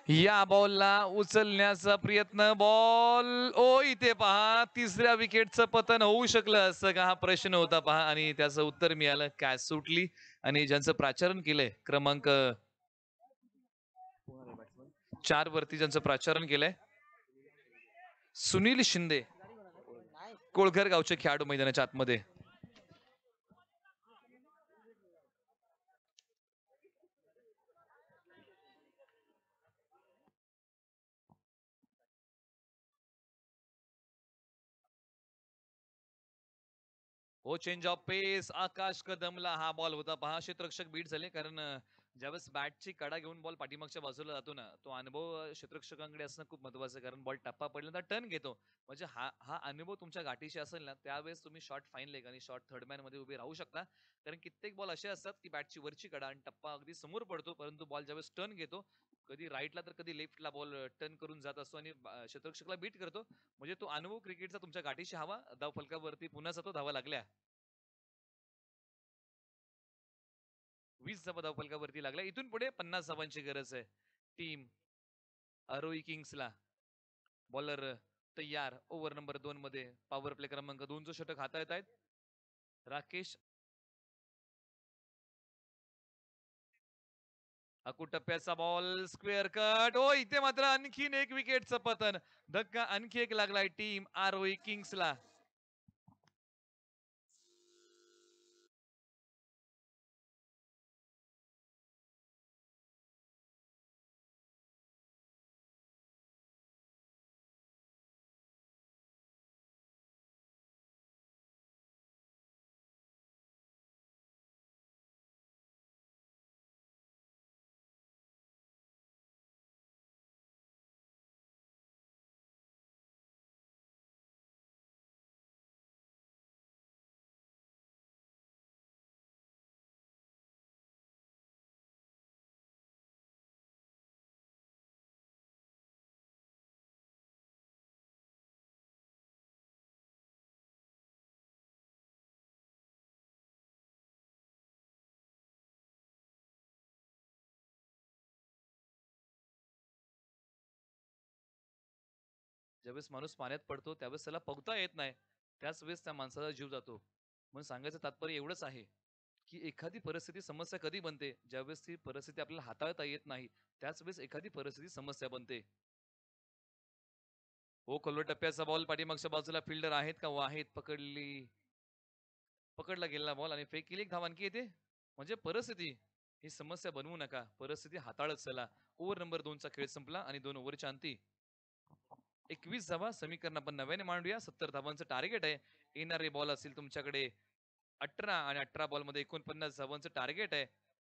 या बॉलला उचलण्याचा प्रयत्न. बॉल ओ इथे पहा, तिसऱ्या विकेटचं पतन होऊ शकलं असं का, हा प्रश्न होता पहा. आणि त्याचं उत्तर मिळालं कॅच सुटली. आणि ज्यांचं प्राचारण केलंय क्रमांक 4 वरती ज्यांचं प्राचारण केलंय सुनील शिंदे, कोळघर गावचे खेळाडू मैदानाच्या आतमध्ये. हो, चेंज ऑफ पेस. आकाश कदमला हा बॉल होता पहा. क्षेत्ररक्षक बीट झाले, कारण ज्यावेळेस बॅटची कडा घेऊन बॉल पाठीमागच्या बाजूला जातो ना, तो अनुभव क्षेत्ररक्षकांकडे असणं खूप महत्वाचं आहे. कारण बॉल टप्पा पडल्यानंतर टर्न घेतो. म्हणजे हा हा अनुभव तुमच्या गाठीशी असेल ना, त्यावेळेस तुम्ही शॉर्ट फाईन लेग आणि शॉर्ट थर्ड मॅन मध्ये उभे राहू शकता. कारण कित्येक बॉल असे असतात की बॅटची वरची कडा आणि टप्पा अगदी समोर पडतो, परंतु बॉल ज्यावेळेस टर्न घेतो, कधी राईटला तर कधी लेफ्टला बॉल टर्न करून जात असतो आणि क्षेत्ररक्षकला बीट करतो. म्हणजे तो अनुभव क्रिकेटचा तुमच्या गाठीशी हवा. धाव फलकावरती पुन्हा जातो, धावा लागल्या. 20 धावा धाव फलकावरती लागल्या. इथून पुढे 50 धावांची गरज आहे टीम अरोई किंग्सला. बॉलर तयार ओव्हर नंबर 2 मध्ये. पॉवर प्ले क्रमांक 2 षटक हाताळत आहेत राकेश. टप्प्याचा बॉल स्क्वेअर कट. ओ इथे मात्र आणखीन एक विकेटचं पतन. धक्का आणखी एक लागलाय टीम आरोई किंग्सला. ज्यावेळेस माणूस पाण्यात पडतो त्यावेळेस त्याला पोहता येत नाही, त्याच वेळेस त्या माणसाचा जीव जातो. म्हणून सांगायचं तात्पर्य एवढंच आहे की एखादी परिस्थिती समस्या कधी बनते, ज्यावेळेस ती परिस्थिती आपल्याला हाताळता येत नाही, त्याच वेळेस एखादी परिस्थिती समस्या बनते. हो, खोलवर टप्प्याचा बॉल पाठीमागच्या बाजूला फिल्डर आहेत का? हो, आहेत. पकडला गेलेला बॉल आणि फेक केली. एक धाव आणखी येते. म्हणजे परिस्थिती ही समस्या बनवू नका, परिस्थिती हाताळत चला. ओव्हर नंबर 2 चा खेळ संपला आणि 2 ओव्हरच्या अंती 21 धावा समीकरण आपण नव्याने मांडूया. 70 धावांचं टार्गेट आहे. येणारे बॉल असतील तुमच्याकडे 18 आणि 18 बॉल मध्ये 49 धावांचं टार्गेट आहे.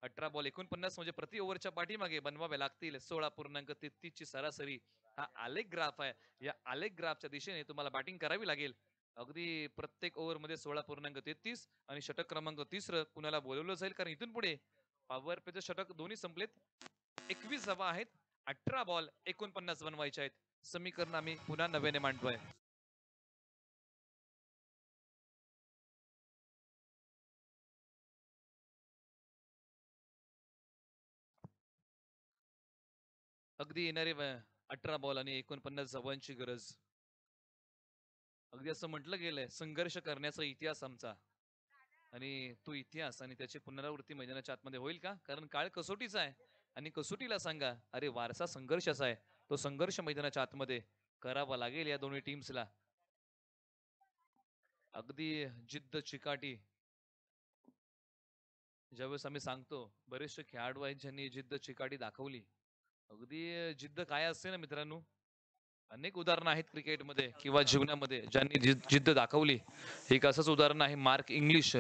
18 बॉल 49 म्हणजे प्रति ओव्हरच्या पाठीमागे बनवावे लागतील 16.33 ची सरासरी. हा आलेख ग्राफ आहे. या आलेख ग्राफच्या दिशेने तुम्हाला बॅटिंग करावी लागेल. अगदी प्रत्येक ओव्हर मध्ये 16.33 आणि षटक क्रमांक 30 कुणाला बोलवलं जाईल, कारण इथून पुढे पॉवर प्लेचे षटक दोन्ही संपलेत. 21 धावा आहेत. 18 बॉल 49 बनवायचे आहेत. समीकरण आम्ही पुन्हा नव्याने मांडतोय. अगदी येणारे 18 बॉल आणि 49 धावांची गरज. अगदी असं म्हटलं गेलंय, संघर्ष करण्याचा इतिहास आमचा. आणि तो इतिहास आणि त्याची पुनरावृत्ती मैदानाच्या आतमध्ये होईल का? कारण काळ कसोटीचा आहे आणि कसोटीला सांगा, अरे वारसा संघर्षाचा आहे. तो संघर्ष मैदानाच्या आतमध्ये करावा लागेल या दोन्ही टीम्सला. अगदी जिद्द चिकाटी. ज्यावेळेस आम्ही सांगतो, बरेचसे खेळाडू आहेत ज्यांनी जिद्द चिकाटी दाखवली. अगदी जिद्द काय असते ना मित्रांनो, अनेक उदाहरणं आहेत क्रिकेटमध्ये किंवा जीवनामध्ये ज्यांनी जिद्द दाखवली. एक असंच उदाहरण आहे मार्क इंग्लिश,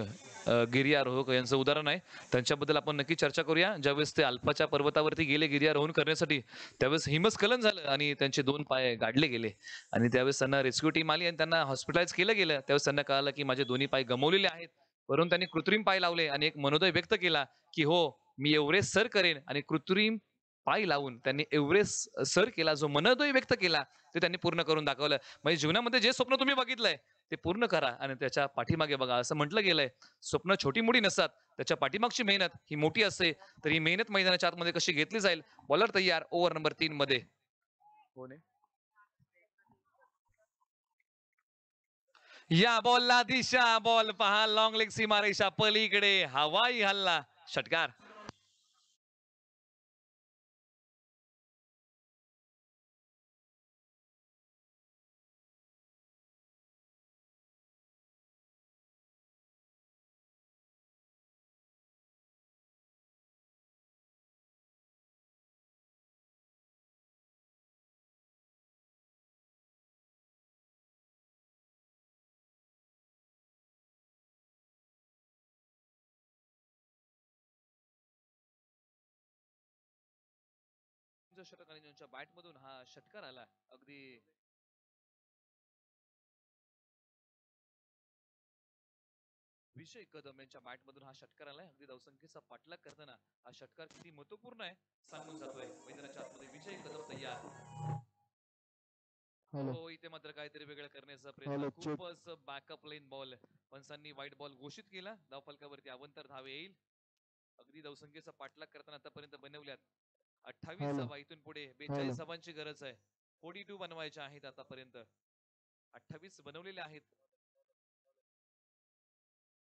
गिर्यारोहक यांचं उदाहरण आहे. त्यांच्याबद्दल आपण नक्की चर्चा करूया. ज्यावेळेस ते अल्फाच्या पर्वतावरती गेले गिर्यारोहण करण्यासाठी, त्यावेळेस हिमस्खलन झालं आणि त्यांचे 2 पाय गाडले गेले आणि त्यावेळेस त्यांना रेस्क्यू टीम आली आणि त्यांना हॉस्पिटलाइज केलं गेलं. त्यावेळेस त्यांना कळालं की माझे दोन्ही पाय गमावलेले आहेत. वरून त्यांनी कृत्रिम पाय लावले आणि एक मनोदय व्यक्त केला की हो, मी एव्हरेस्ट सर करेन आणि कृत्रिम पाय लावून त्यांनी एव्हरेस्ट सर केला. जो मनोदय व्यक्त केला ते त्यांनी पूर्ण करून दाखवलं. म्हणजे जीवनामध्ये जे स्वप्न तुम्ही बघितलंय ते पूर्ण करा आणि त्याच्या पाठीमागे बघा. असं म्हटलं गेलंय, स्वप्न छोटी मोठी नसतात, त्याच्या पाठीमागची मेहनत ही मोठी असते. तर ही मेहनत मैदानाच्या आतमध्ये कशी घेतली जाईल. बॉलर तयार ओव्हर नंबर 3 मध्ये. कोण आहे? या बॉलला दिशा, बॉल पहा लॉंग लेग सीमारेषा पलीकडे, हवाई हल्ला, षटकार. षटक आणि त्यांच्या बॅट मधून हा षटकार आला. अगदी विजय कदम यांच्या बॅट मधून हा षटकार आलाय. अगदी धावसंख्येचा पाठलाग करताना हा षटकार किती महत्वपूर्ण आहे सांगून जातोय. मैदानाच्या आतमध्ये विजय कदम तयार. हो, इथे मात्र काहीतरी वेगळं करण्याचा प्रयत्न. खूपच बॅकअप लेन बॉल. पंचांनी वाईट बॉल घोषित केला. धावफलकावरती अवंतर धावे येईल. अगदी धावसंख्येचा पाठलाग करताना आतापर्यंत बनवल्यात 28 धावा. इथून पुढे 42 धावांची गरज आहे. 42 बनवायच्या आहेत आतापर्यंत. 28 बनवलेले आहेत.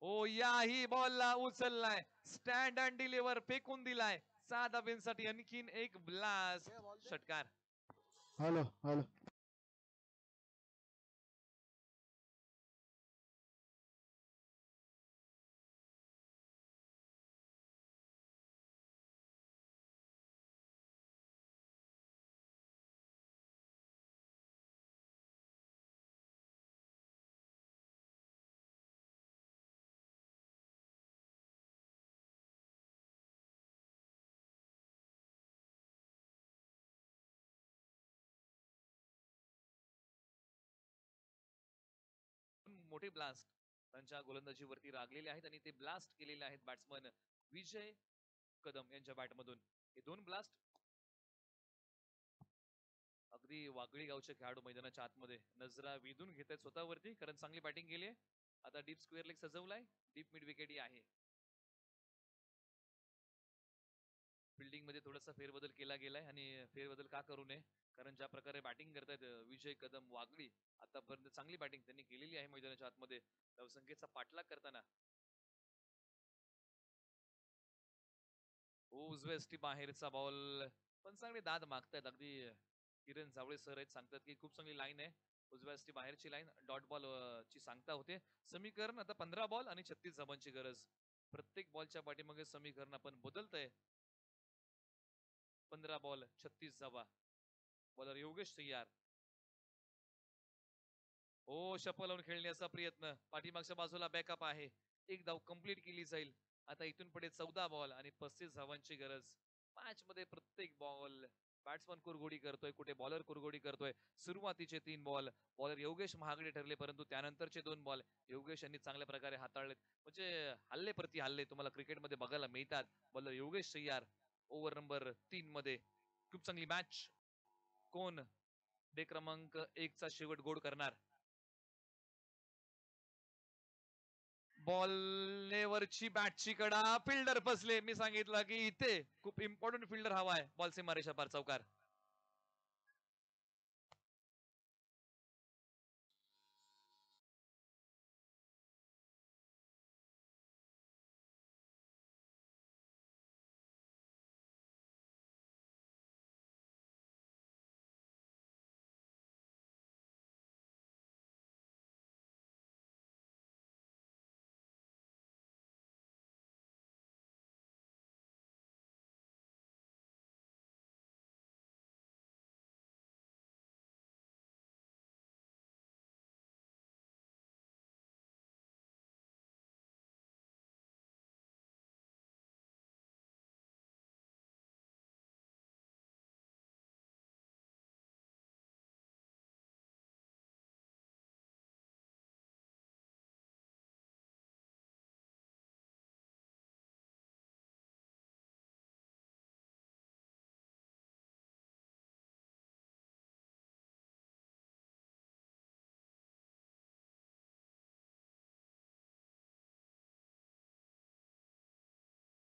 ओ याही बॉलला उचललाय, स्टँड अँड डिलिव्हर फेकून दिलाय. 6 धाब्यांसाठी आणखीन एक ब्लास्ट, षटकार. Hello hello. मोठे ब्लास्ट त्यांच्या गोलंदाजीवरती रागलेले आहेत आणि ते ब्लास्ट केलेले आहेत बॅट्समन विजय कदम यांच्या बॅटमधून. हे 2 ब्लास्ट. अगदी वागळी गावचे खेळाडू मैदानाच्या आतमध्ये नजरा वेधून घेत आहेत स्वतःवरती, कारण चांगली बॅटिंग केली आहे. आता डीप स्क्वेअर लेग सजवलाय. डीप मिड विकेट आहे. फिल्डिंग मध्ये थोडासा फेरबदल केला गेलाय आणि फेरबदल का करू नये, कारण ज्या प्रकारे बॅटिंग करतायत विजय कदम वागळी, आतापर्यंत चांगली बॅटिंग त्यांनी केलेली आहे मैदानाच्या आतमध्ये धावसंख्येचा पाठलाग करताना. उजव्या एसटी बाहेरचा बॉल. पण चांगले दाद मागतायत. अगदी किरण जावळे सर आहेत, सांगतात की खूप चांगली लाईन आहे. उजव्या एसटी बाहेरची लाईन डॉट बॉल ची सांगता होते. समीकरण आता 15 बॉल आणि 36 धावांची गरज. प्रत्येक बॉलच्या पाठीमागे समीकरण आपण बदलतंय. 15 बॉल 36 धावा. बॉलर योगेश तयार. हो, शपल लावून खेळण्याचा प्रयत्न. पाठीमागच्या बाजूला बॅकअप आहे. एक धाव कंप्लीट केली जाईल. आता इथून पुढे 14 बॉल आणि 35 धावांची गरज. मॅच मध्ये प्रत्येक बॉल बॅट्समन कुरगोडी करतोय, कुठे बॉलर कुरगोडी करतोय. सुरुवातीचे 3 बॉल बॉलर योगेश महागडे ठरले, परंतु त्यानंतरचे 2 बॉल योगेश यांनी चांगल्या प्रकारे हाताळलेत. म्हणजे हल्ले प्रति हल्ले तुम्हाला क्रिकेटमध्ये बघायला मिळतात. बॉलर योगेश तयार ओव्हर नंबर 3 मध्ये. खूप चांगली मॅच. कोण डे क्रमांक 1 चा शेवट गोड करणार. बॉलवरची बॅटची कडा, फिल्डर फसले. मी सांगितलं की इथे खूप इम्पॉर्टंट फिल्डर हवा आहे. बॉल सीमारेषा पार चौकार.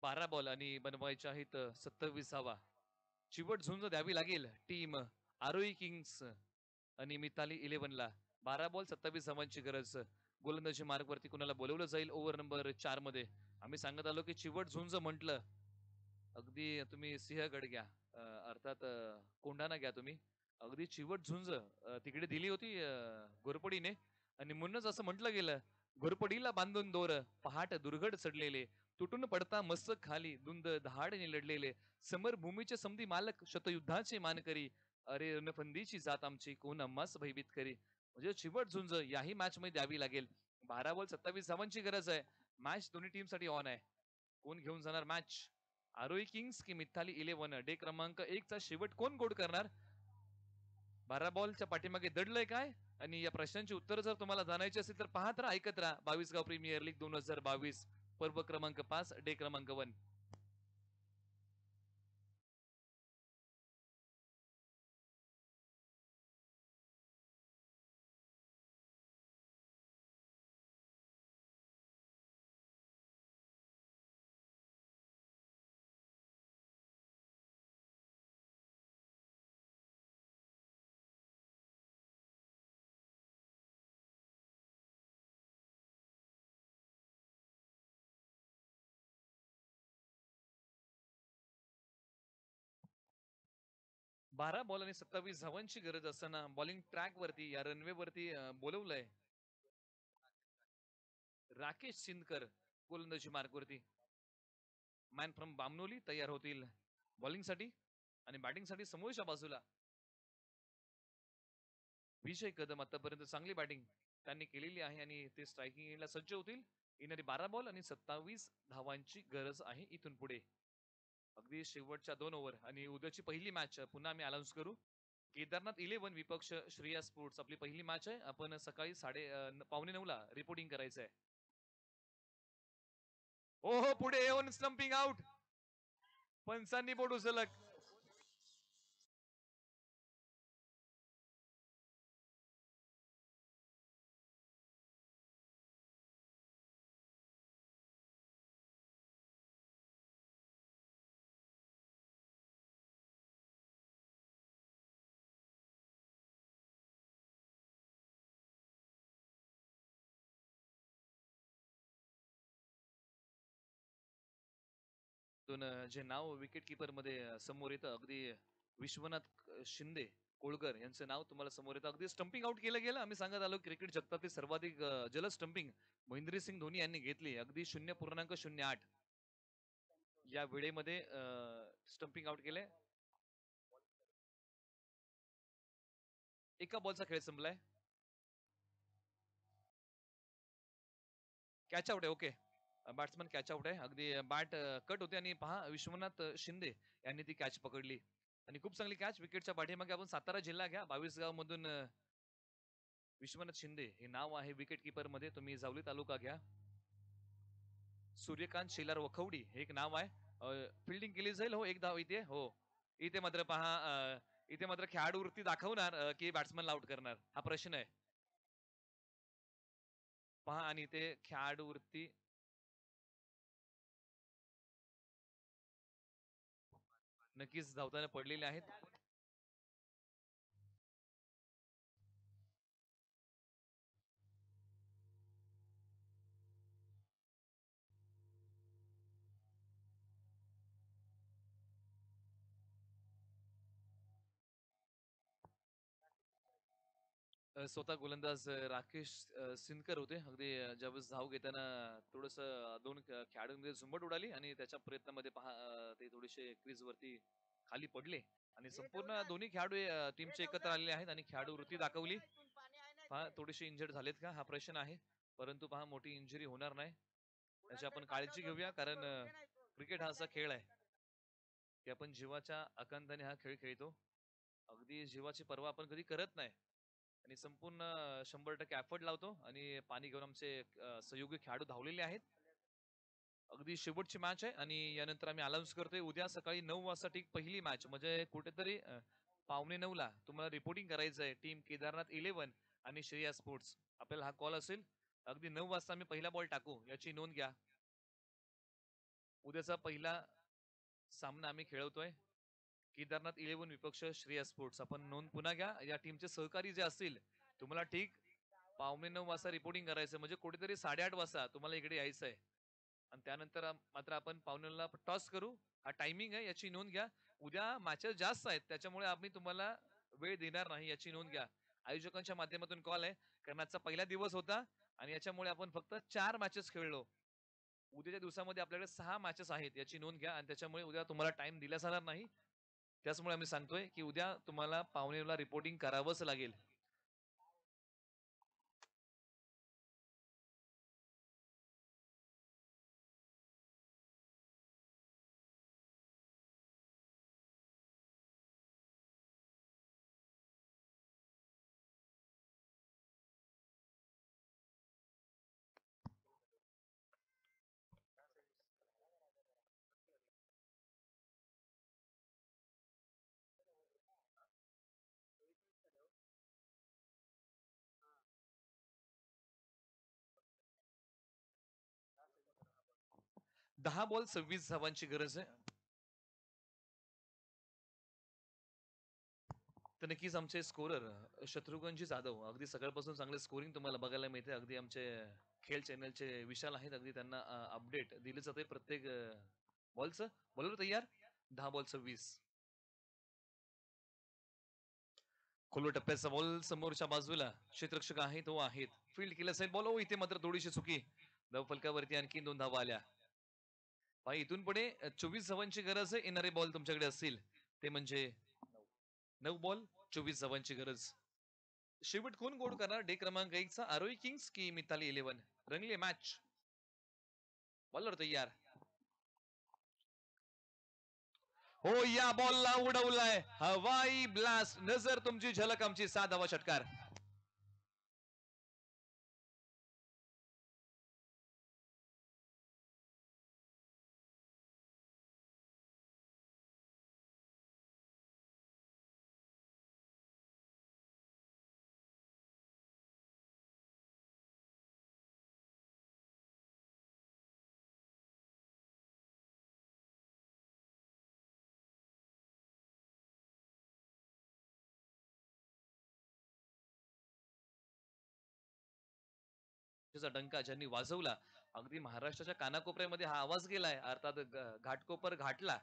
12 बॉल आणि बनवायचे आहेत 27वा. चिवट झुंज द्यावी लागेल टीम आरोई किंग्स आणि मिताली 11ला. 12 बॉल 27 धावांची गरज. गोलंदाजी मार्गवरती कुणाला बोलवलं जाईल ओव्हर नंबर 4 मध्ये. आम्ही सांगत आलो की चिवट झुंज म्हटलं अगदी तुम्ही सिंहगड घ्या, अर्थात कोंढाणा घ्या तुम्ही. अगदी चिवट झुंज तिकडे दिली होती घोरपडीने आणि म्हणूनच असं म्हटलं गेलं, घोरपडीला बांधून दोर पहाट दुर्घड चढलेले, तुटून पडता मस्तक खाली धुंद दहाडने लढलेले, समर भूमीचे समधी मालक शतयुद्धाचे मानकरी, अरे रणफंदीची जात आमची कोण अम्मास भयभीत करी. म्हणजे चिवट झुंज याही मॅच मध्ये द्यावी लागेल. 12 बॉल 27 धावांची गरज आहे. मॅच दोन्ही टीम साठी ऑन आहे. कोण घेऊन जाणार मॅच? आरोही किंग्स की मिथाली 11? डे क्रमांक 1 चा शेवट कोण गोड करणार? 12 बॉलच्या पाठीमागे दडलंय काय? आणि या प्रश्नांची उत्तर जर तुम्हाला जाणायची असेल तर पाहत राहा, ऐकत राहा 22 गाव प्रीमियर लीग 2022 पर्व क्रमांक 5 डे क्रमांक 1. 12 बॉल आणि 27 धावांची गरज असताना बॉलिंग ट्रॅक वरती या रनवे वरती बोलवलंय राकेश सिंदकर. गोलंदाजी मार्गवरती मॅन फ्रॉम बामनोली तयार होतील बॉलिंग साठी आणि बॅटिंग साठी समोरच्या बाजूला विजय कदम. आतापर्यंत चांगली बॅटिंग त्यांनी केलेली आहे आणि ते स्ट्रायकिंग ला सज्ज होतील. येणारी 12 बॉल आणि 27 धावांची गरज आहे इथून पुढे. अगदी शेवटच्या 2 ओव्हर आणि उद्याची पहिली मॅच पुन्हा आम्ही अनाऊन्स करू. केदारनाथ 11 विपक्ष श्रेया स्पोर्ट्स आपली पहिली मॅच आहे. आपण सकाळी 8:45 रिपोर्टिंग करायचं आहे. ओहो, पुढे येऊन स्टंपिंग आउट. पंचांनी बोट उचलक. जे नाव विकेट किपर मध्ये समोर येतं अगदी विश्वनाथ शिंदे कोळकर यांचं नाव तुम्हाला समोर येतं. अगदी स्टंपिंग आउट केलं गेलं. आम्ही सांगत आलो क्रिकेट जगतातील सर्वाधिक जलद स्टंपिंग महेंद्रसिंग धोनी यांनी घेतली. अगदी 0.08 या वेळेमध्ये स्टंपिंग आउट केले. एका बॉलचा खेळ संपलाय. कॅच आउट आहे. ओके, बॅट्समन कॅच आउट आहे. अगदी बॅट कट होते आणि पहा विश्वनाथ शिंदे यांनी ती कॅच पकडली आणि खूप चांगली कॅच. विकेटच्या पाठीमागे आपण सातारा जिल्हा घ्या, 22 गाव मधून विश्वनाथ शिंदे हे नाव आहे विकेट किपर मध्ये. तुम्ही जावली तालुका घ्या. सूर्यकांत शेलार वखवडी हे एक नाव आहे. फिल्डिंग केली जाईल. हो, एक धाव इथे. हो, इथे मात्र पहा इथे मात्र खेळाडू वृत्ती दाखवणार की बॅट्समनला आउट करणार हा प्रश्न आहे. पहा आणि इथे खेळाडू वृत्ती नक्कीच धावताना पडलेले आहेत. स्वतः गोलंदाज राकेश सिंदकर होते. अगदी ज्यावेळेस धाव घेताना थोडस दोन खेळाडूंमध्ये झुंबड उडाली आणि त्याच्या प्रयत्नामध्ये पहा ते थोडेसे क्रीज वरती खाली पडले आणि संपूर्ण दोन्ही खेळाडू टीमचे एकत्र आलेले आहेत आणि खेळाडू वृत्ती दाखवली. पहा थोडेसे इंजर्ड झालेत का हा प्रश्न आहे, परंतु पहा मोठी इंजुरी होणार नाही त्याची आपण काळजी घेऊया. कारण क्रिकेट हा असा खेळ आहे की आपण जीवाच्या आकांताने हा खेळ खेळतो. अगदी जीवाची पर्वा आपण कधी करत नाही आणि संपूर्ण 100% एफर्ट लावतो आणि पाणी घेऊन आमचे सहयोगी खेळाडू धावलेले आहेत. अगदी शेवटची मॅच आहे आणि यानंतर आम्ही अनाऊन्स करतोय उद्या सकाळी 9 वाजता ठीक पहिली मॅच. म्हणजे कुठेतरी 8:45 तुम्हाला रिपोर्टिंग करायचं आहे. टीम केदारनाथ 11 आणि श्रेया स्पोर्ट्स. आपल्याला हा कॉल असेल. अगदी 9 वाजता आम्ही पहिला बॉल टाकू याची नोंद घ्या. उद्याचा पहिला सामना आम्ही खेळवतोय केदारनाथ 11 विपक्ष श्रेया स्पोर्ट्स. आपण नोंद पुन्हा घ्या. या टीमचे सहकारी जे असतील तुम्हाला ठीक 8:45 वाजता रिपोर्टिंग करायचं म्हणजे कुठेतरी 8:30 वाजता तुम्हाला इकडे यायचं आहे. आणि त्यानंतर मात्र आपण 8:45ला टॉस करू. हा टायमिंग आहे याची नोंद घ्या. उद्या मॅचेस जास्त आहेत त्याच्यामुळे आम्ही तुम्हाला वेळ देणार नाही याची नोंद घ्या. आयोजकांच्या माध्यमातून कॉल आहे कारण आजचा पहिला दिवस होता आणि याच्यामुळे आपण फक्त 4 मॅचेस खेळलो. उद्याच्या दिवसामध्ये आपल्याकडे 6 मॅचेस आहेत याची नोंद घ्या आणि त्याच्यामुळे उद्या तुम्हाला टाइम दिला जाणार नाही. त्याचमुळे आम्ही सांगतोय की उद्या तुम्हाला 8:45ला रिपोर्टिंग करावंच लागेल. 10 बॉल 26 धावांची गरज आहे. तर नक्कीच आमचे स्कोरर शत्रुघ्नजी जाधव अगदी सकाळपासून चांगले स्कोरिंग तुम्हाला बघायला मिळते. अगदी आमचे खेळ चॅनलचे विशाल आहेत. अगदी त्यांना अपडेट दिले जाते प्रत्येक बॉलचं. बॉलर तयार 10 बॉल 26. खोलवर टप्प्याचा बॉल समोरच्या बाजूला क्षेत्ररक्षक आहे तो आहेत. फील्ड केलं असेल बॉल इथे मात्र थोडीशी चुकी. धाव फलकावरती आणखी 2 धावा आल्या. पाय इथून पुढे 24 धावांची गरज आहे. येणारे बॉल तुमच्याकडे असतील ते म्हणजे 9 बॉल 24 धावांची गरज. शेवट कोण गोड करणार डे क्रमांक 1 चा आरोही किंग्स की मिताली 11 रंगले मॅच. बॉलर तयार. हो या बॉलला उडवलाय हवाई ब्लास्ट. नजर तुमची झलक आमची 7 धावा षटकार. त्याचा डंका ज्यांनी वाजवला अगदी महाराष्ट्राच्या कानाकोपऱ्यामध्ये हा आवाज गेलाय. अर्थात घाटकोपर घाटला.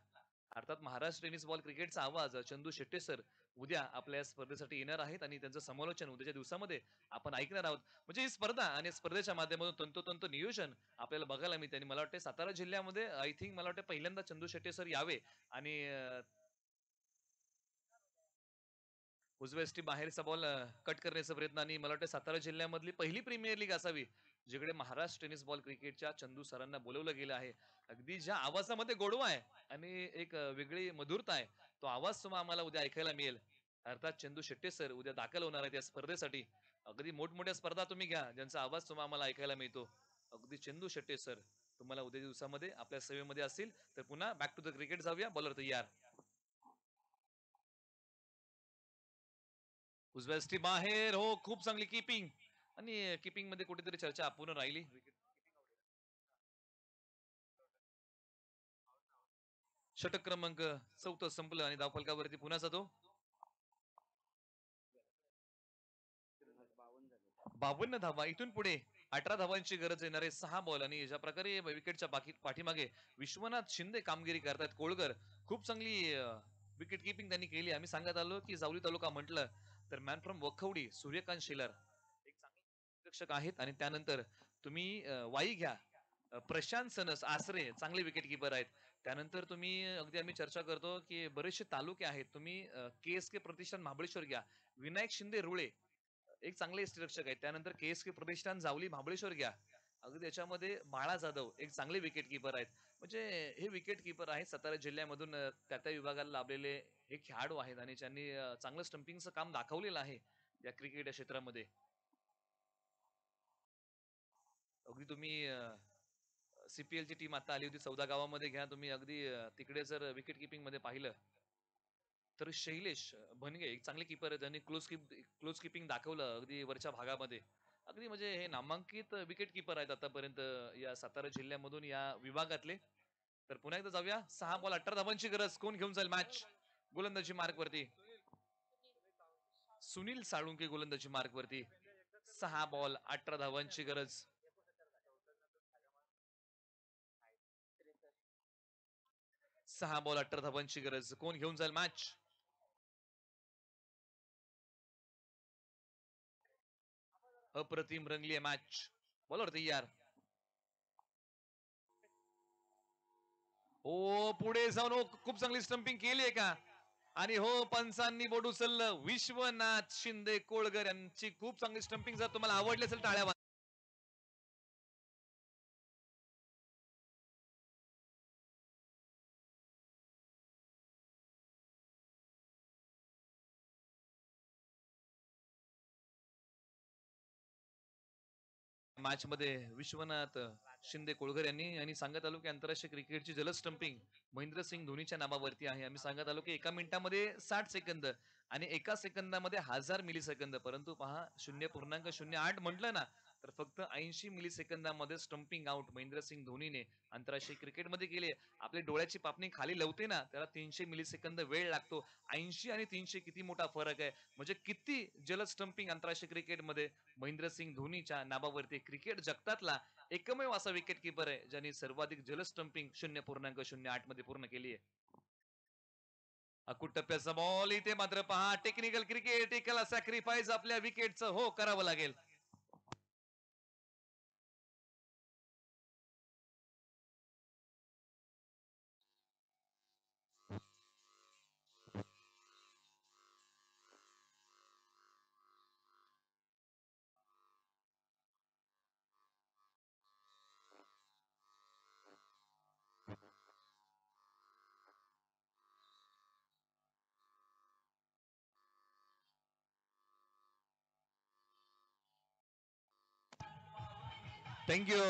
अर्थात महाराष्ट्र टेनिस बॉल क्रिकेटचा आवाज चंदू शेट्टे सर उद्या आपल्या स्पर्धेसाठी येणार आहेत आणि त्यांचं समालोचन उद्याच्या दिवसामध्ये आपण ऐकणार आहोत. म्हणजे ही स्पर्धा आणि स्पर्धेच्या माध्यमातून तंतोतंत नियोजन आपल्याला बघायला मिळते आणि मला वाटतं सातारा जिल्ह्यामध्ये आय थिंक मला वाटतं पहिल्यांदा चंदू शेट्टे सर यावे आणि उजव्या एसटी बाहेरचा बॉल कट करण्याचा प्रयत्न आणि मला वाटतं सातारा जिल्ह्यामधली पहिली प्रीमियर लीग असावी जिकडे महाराष्ट्र टेनिस बॉल क्रिकेटच्या चंदू सरांना बोलवलं गेलं आहे. अगदी ज्या आवाजामध्ये गोडवा आहे आणि एक वेगळी मधुरता आहे तो आवाज तुम्हाला आम्हाला उद्या ऐकायला मिळेल. अर्थात चंदू शेट्टे सर उद्या दाखल होणार आहेत या स्पर्धेसाठी. अगदी मोठमोठ्या स्पर्धा तुम्ही घ्या ज्यांचा आवाज तुम्हाला आम्हाला ऐकायला मिळतो. अगदी चंदू शेट्टे सर तुम्हाला उद्या दिवसामध्ये आपल्या सेवेमध्ये असतील तर पुन्हा बॅक टू द क्रिकेट जाऊया. बॉलर तयार. उजव्या स्टीप बाहेर हो खूप चांगली किपिंग आणि किपिंग मध्ये कुठेतरी चर्चा अपूर्ण राहिली. षटक क्रमांक 14 संपलं आणि धावफलकावरती पुन्हा जातो 52 धावा. इथून पुढे 18 धावांची गरज येणार आहे. 6 बॉल आणि ज्या प्रकारे विकेटच्या पाठीमागे विश्वनाथ शिंदे कामगिरी करतायत कोळगर खूप चांगली विकेट किपिंग त्यांनी केली. आम्ही सांगत आलो की जावली तालुका म्हटलं तर मॅन फ्रॉम वखवडी सूर्यकांत शेलर एक चांगले रक्षक आहेत आणि त्यानंतर तुम्ही वाई घ्या. प्रशांत सनस आसरे चांगले विकेट किपर आहेत. त्यानंतर तुम्ही अगदी आम्ही चर्चा करतो की बरेचसे तालुके आहेत. तुम्ही के प्रतिष्ठान महाबळेश्वर घ्या. विनायक शिंदे रुळे एक चांगले रक्षक आहेत. त्यानंतर के प्रतिष्ठान जावली महाबळेश्वर घ्या. अगदी त्याच्यामध्ये बाळा जाधव एक चांगले विकेट किपर आहेत. म्हणजे हे विकेट किपर आहेत सातारा जिल्ह्यामधून त्या त्या विभागाला लाभलेले हे खेळाडू आहेत आणि ज्यांनी चांगलं स्टंपिंगचं काम दाखवलेलं आहे या क्रिकेट क्षेत्रामध्ये. अगदी तुम्ही सीपीएलची टीम आता आली होती 14 गावामध्ये घ्या तुम्ही अगदी तिकडे जर विकेट किपिंग मध्ये पाहिलं तर शैलेश भनगे एक चांगले कीपर आहे. त्यांनी क्लोज किपिंग दाखवलं अगदी वरच्या भागामध्ये. अगदी म्हणजे हे नामांकित विकेट कीपर आहेत आतापर्यंत या सातारा जिल्ह्यामधून या विभागातले. तर पुन्हा एकदा जाऊया. 6 बॉल 18 धावांची गरज. कोण घेऊन जाईल मॅच गोलंदाजी मार्क वरती? सुनील साळुंके गोलंदाजी मार्क वरती. 6 बॉल 18 धावांची गरज. 6 बॉल 18 धावांची गरज. कोण घेऊन जाईल मॅच? अप्रतिम रंगली आहे मॅच. बॉलर तयार. हो पुढे जाऊन खूप चांगली स्टंपिंग केली आहे का? आणि हो पंचांनी बोट उचललं. विश्वनाथ शिंदे कोळगर यांची खूप चांगली स्टंपिंग. जर तुम्हाला आवडली असेल टाळ्या वाजवा. मॅच मध्ये विश्वनाथ शिंदे कोळगर यांनी आणि सांगत आलो की आंतरराष्ट्रीय क्रिकेटची जलद स्टंपिंग महेंद्रसिंग धोनीच्या नावावरती आहे. आम्ही सांगत आलो की एका मिनिटामध्ये 60 सेकंद आणि एका सेकंदामध्ये 1000 मिली सेकंद. परंतु पहा 0.08 म्हटलं ना तर फक्त 80 मिली सेकंदामध्ये स्टंपिंग आउट महेंद्रसिंग धोनीने आंतरराष्ट्रीय क्रिकेटमध्ये केले. आपली डोळ्याची पापणी खाली लवते ना त्याला 300 मिली सेकंद वेळ लागतो. 80 आणि 300 किती मोठा फरक आहे. म्हणजे किती जलद स्टंपिंग आंतरराष्ट्रीय क्रिकेटमध्ये महेंद्रसिंग धोनीच्या नावावरती. क्रिकेट जगतातला एकमेव असा विकेट किपर आहे ज्यांनी सर्वाधिक जलद स्टंपिंग 0.08 मध्ये पूर्ण केली आहे. अकुट टप्प्याचा बॉल इथे मात्र पहा टेक्निकल क्रिकेट एकाला सॅक्रिफाईस आपल्या विकेटचं हो करावं लागेल. थँक्यू.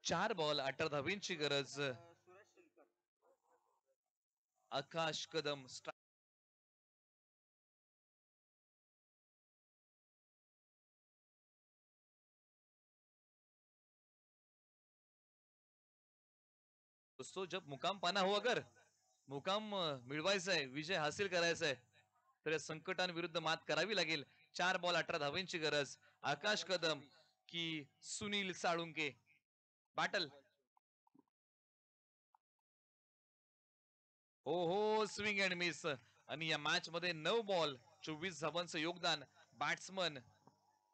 4 बॉल 18 धावींची गरज. आकाश कदम दोस्तों जब मुकाम पाना हो अगर मुकाम मिळवायचा आहे विजय हासिल करायचा आहे तर या संकटांविरुद्ध मात करावी लागेल. 4 बॉल 18 धावेंची गरज. आकाश कदम की सुनील साळुंके. बॅटल. हो हो स्विंग अँड मिस. आणि या मॅच मध्ये 9 बॉल 24 धावांचं योगदान बॅट्समन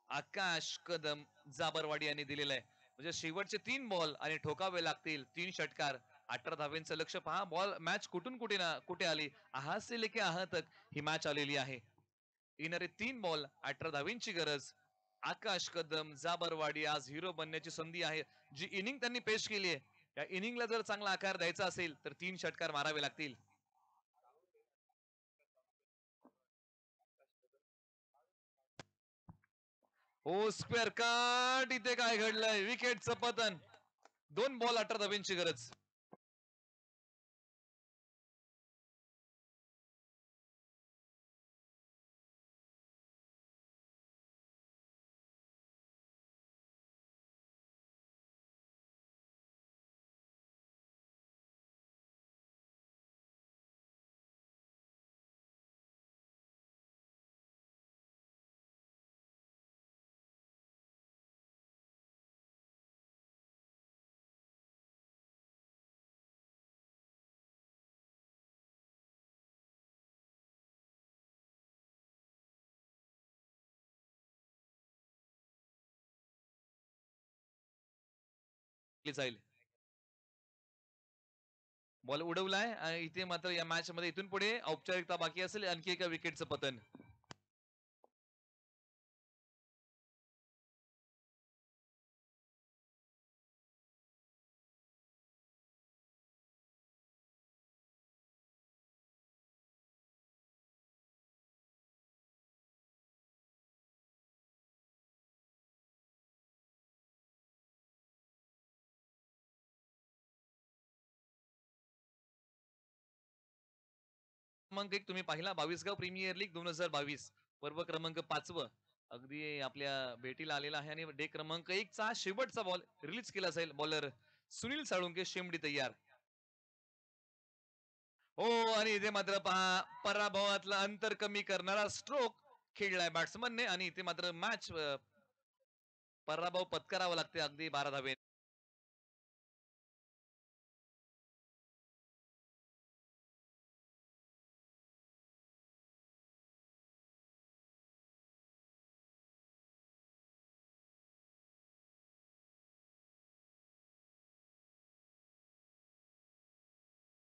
आकाश कदम जाबरवाडी यांनी दिलेलं आहे. म्हणजे शेवटचे 3 बॉल आणि ठोकावे लागतील 3 षटकार. 18 धावेंचं लक्ष पहा. बॉल मॅच कुठून कुठे ना कुठे आली. आहा से लेके आहा तक ही मॅच आलेली आहे. येणारे 3 बॉल 18 धावेंची गरज. आकाश कदम जाबरवाडी आज हिरो बनण्याची संधी आहे. जी इनिंग त्यांनी पेश केली आहे त्या इनिंगला जर चांगला आकार द्यायचा असेल तर 3 षटकार मारावे लागतील. हो स्क्वेअर कट. इथे काय घडलंय? विकेटचं पतन. 2 बॉल 18 धावेंची गरज. जाईल. बॉल उडवलाय आणि इथे मात्र या मॅच मध्ये इथून पुढे औपचारिकता बाकी असेल. आणखी एका विकेटचं पतन. क्रमांक 1 तुम्ही पाहिला 22 प्रीमियर लीग 2022 पर्व क्रमांक 5 अगदी आपल्या भेटीला आलेला आहे आणि डे क्रमांक 1 चा शेवटचा बॉल रिलीज केला जाईल. बॉलर सुनील साळुंके शेमडी तयार. हो, आणि इथे मात्र पहा पराभवातलं अंतर कमी करणारा स्ट्रोक खेळलाय बॅट्समनने आणि इथे मात्र मॅच पराभव पत्करावा लागते अगदी 12 धावे.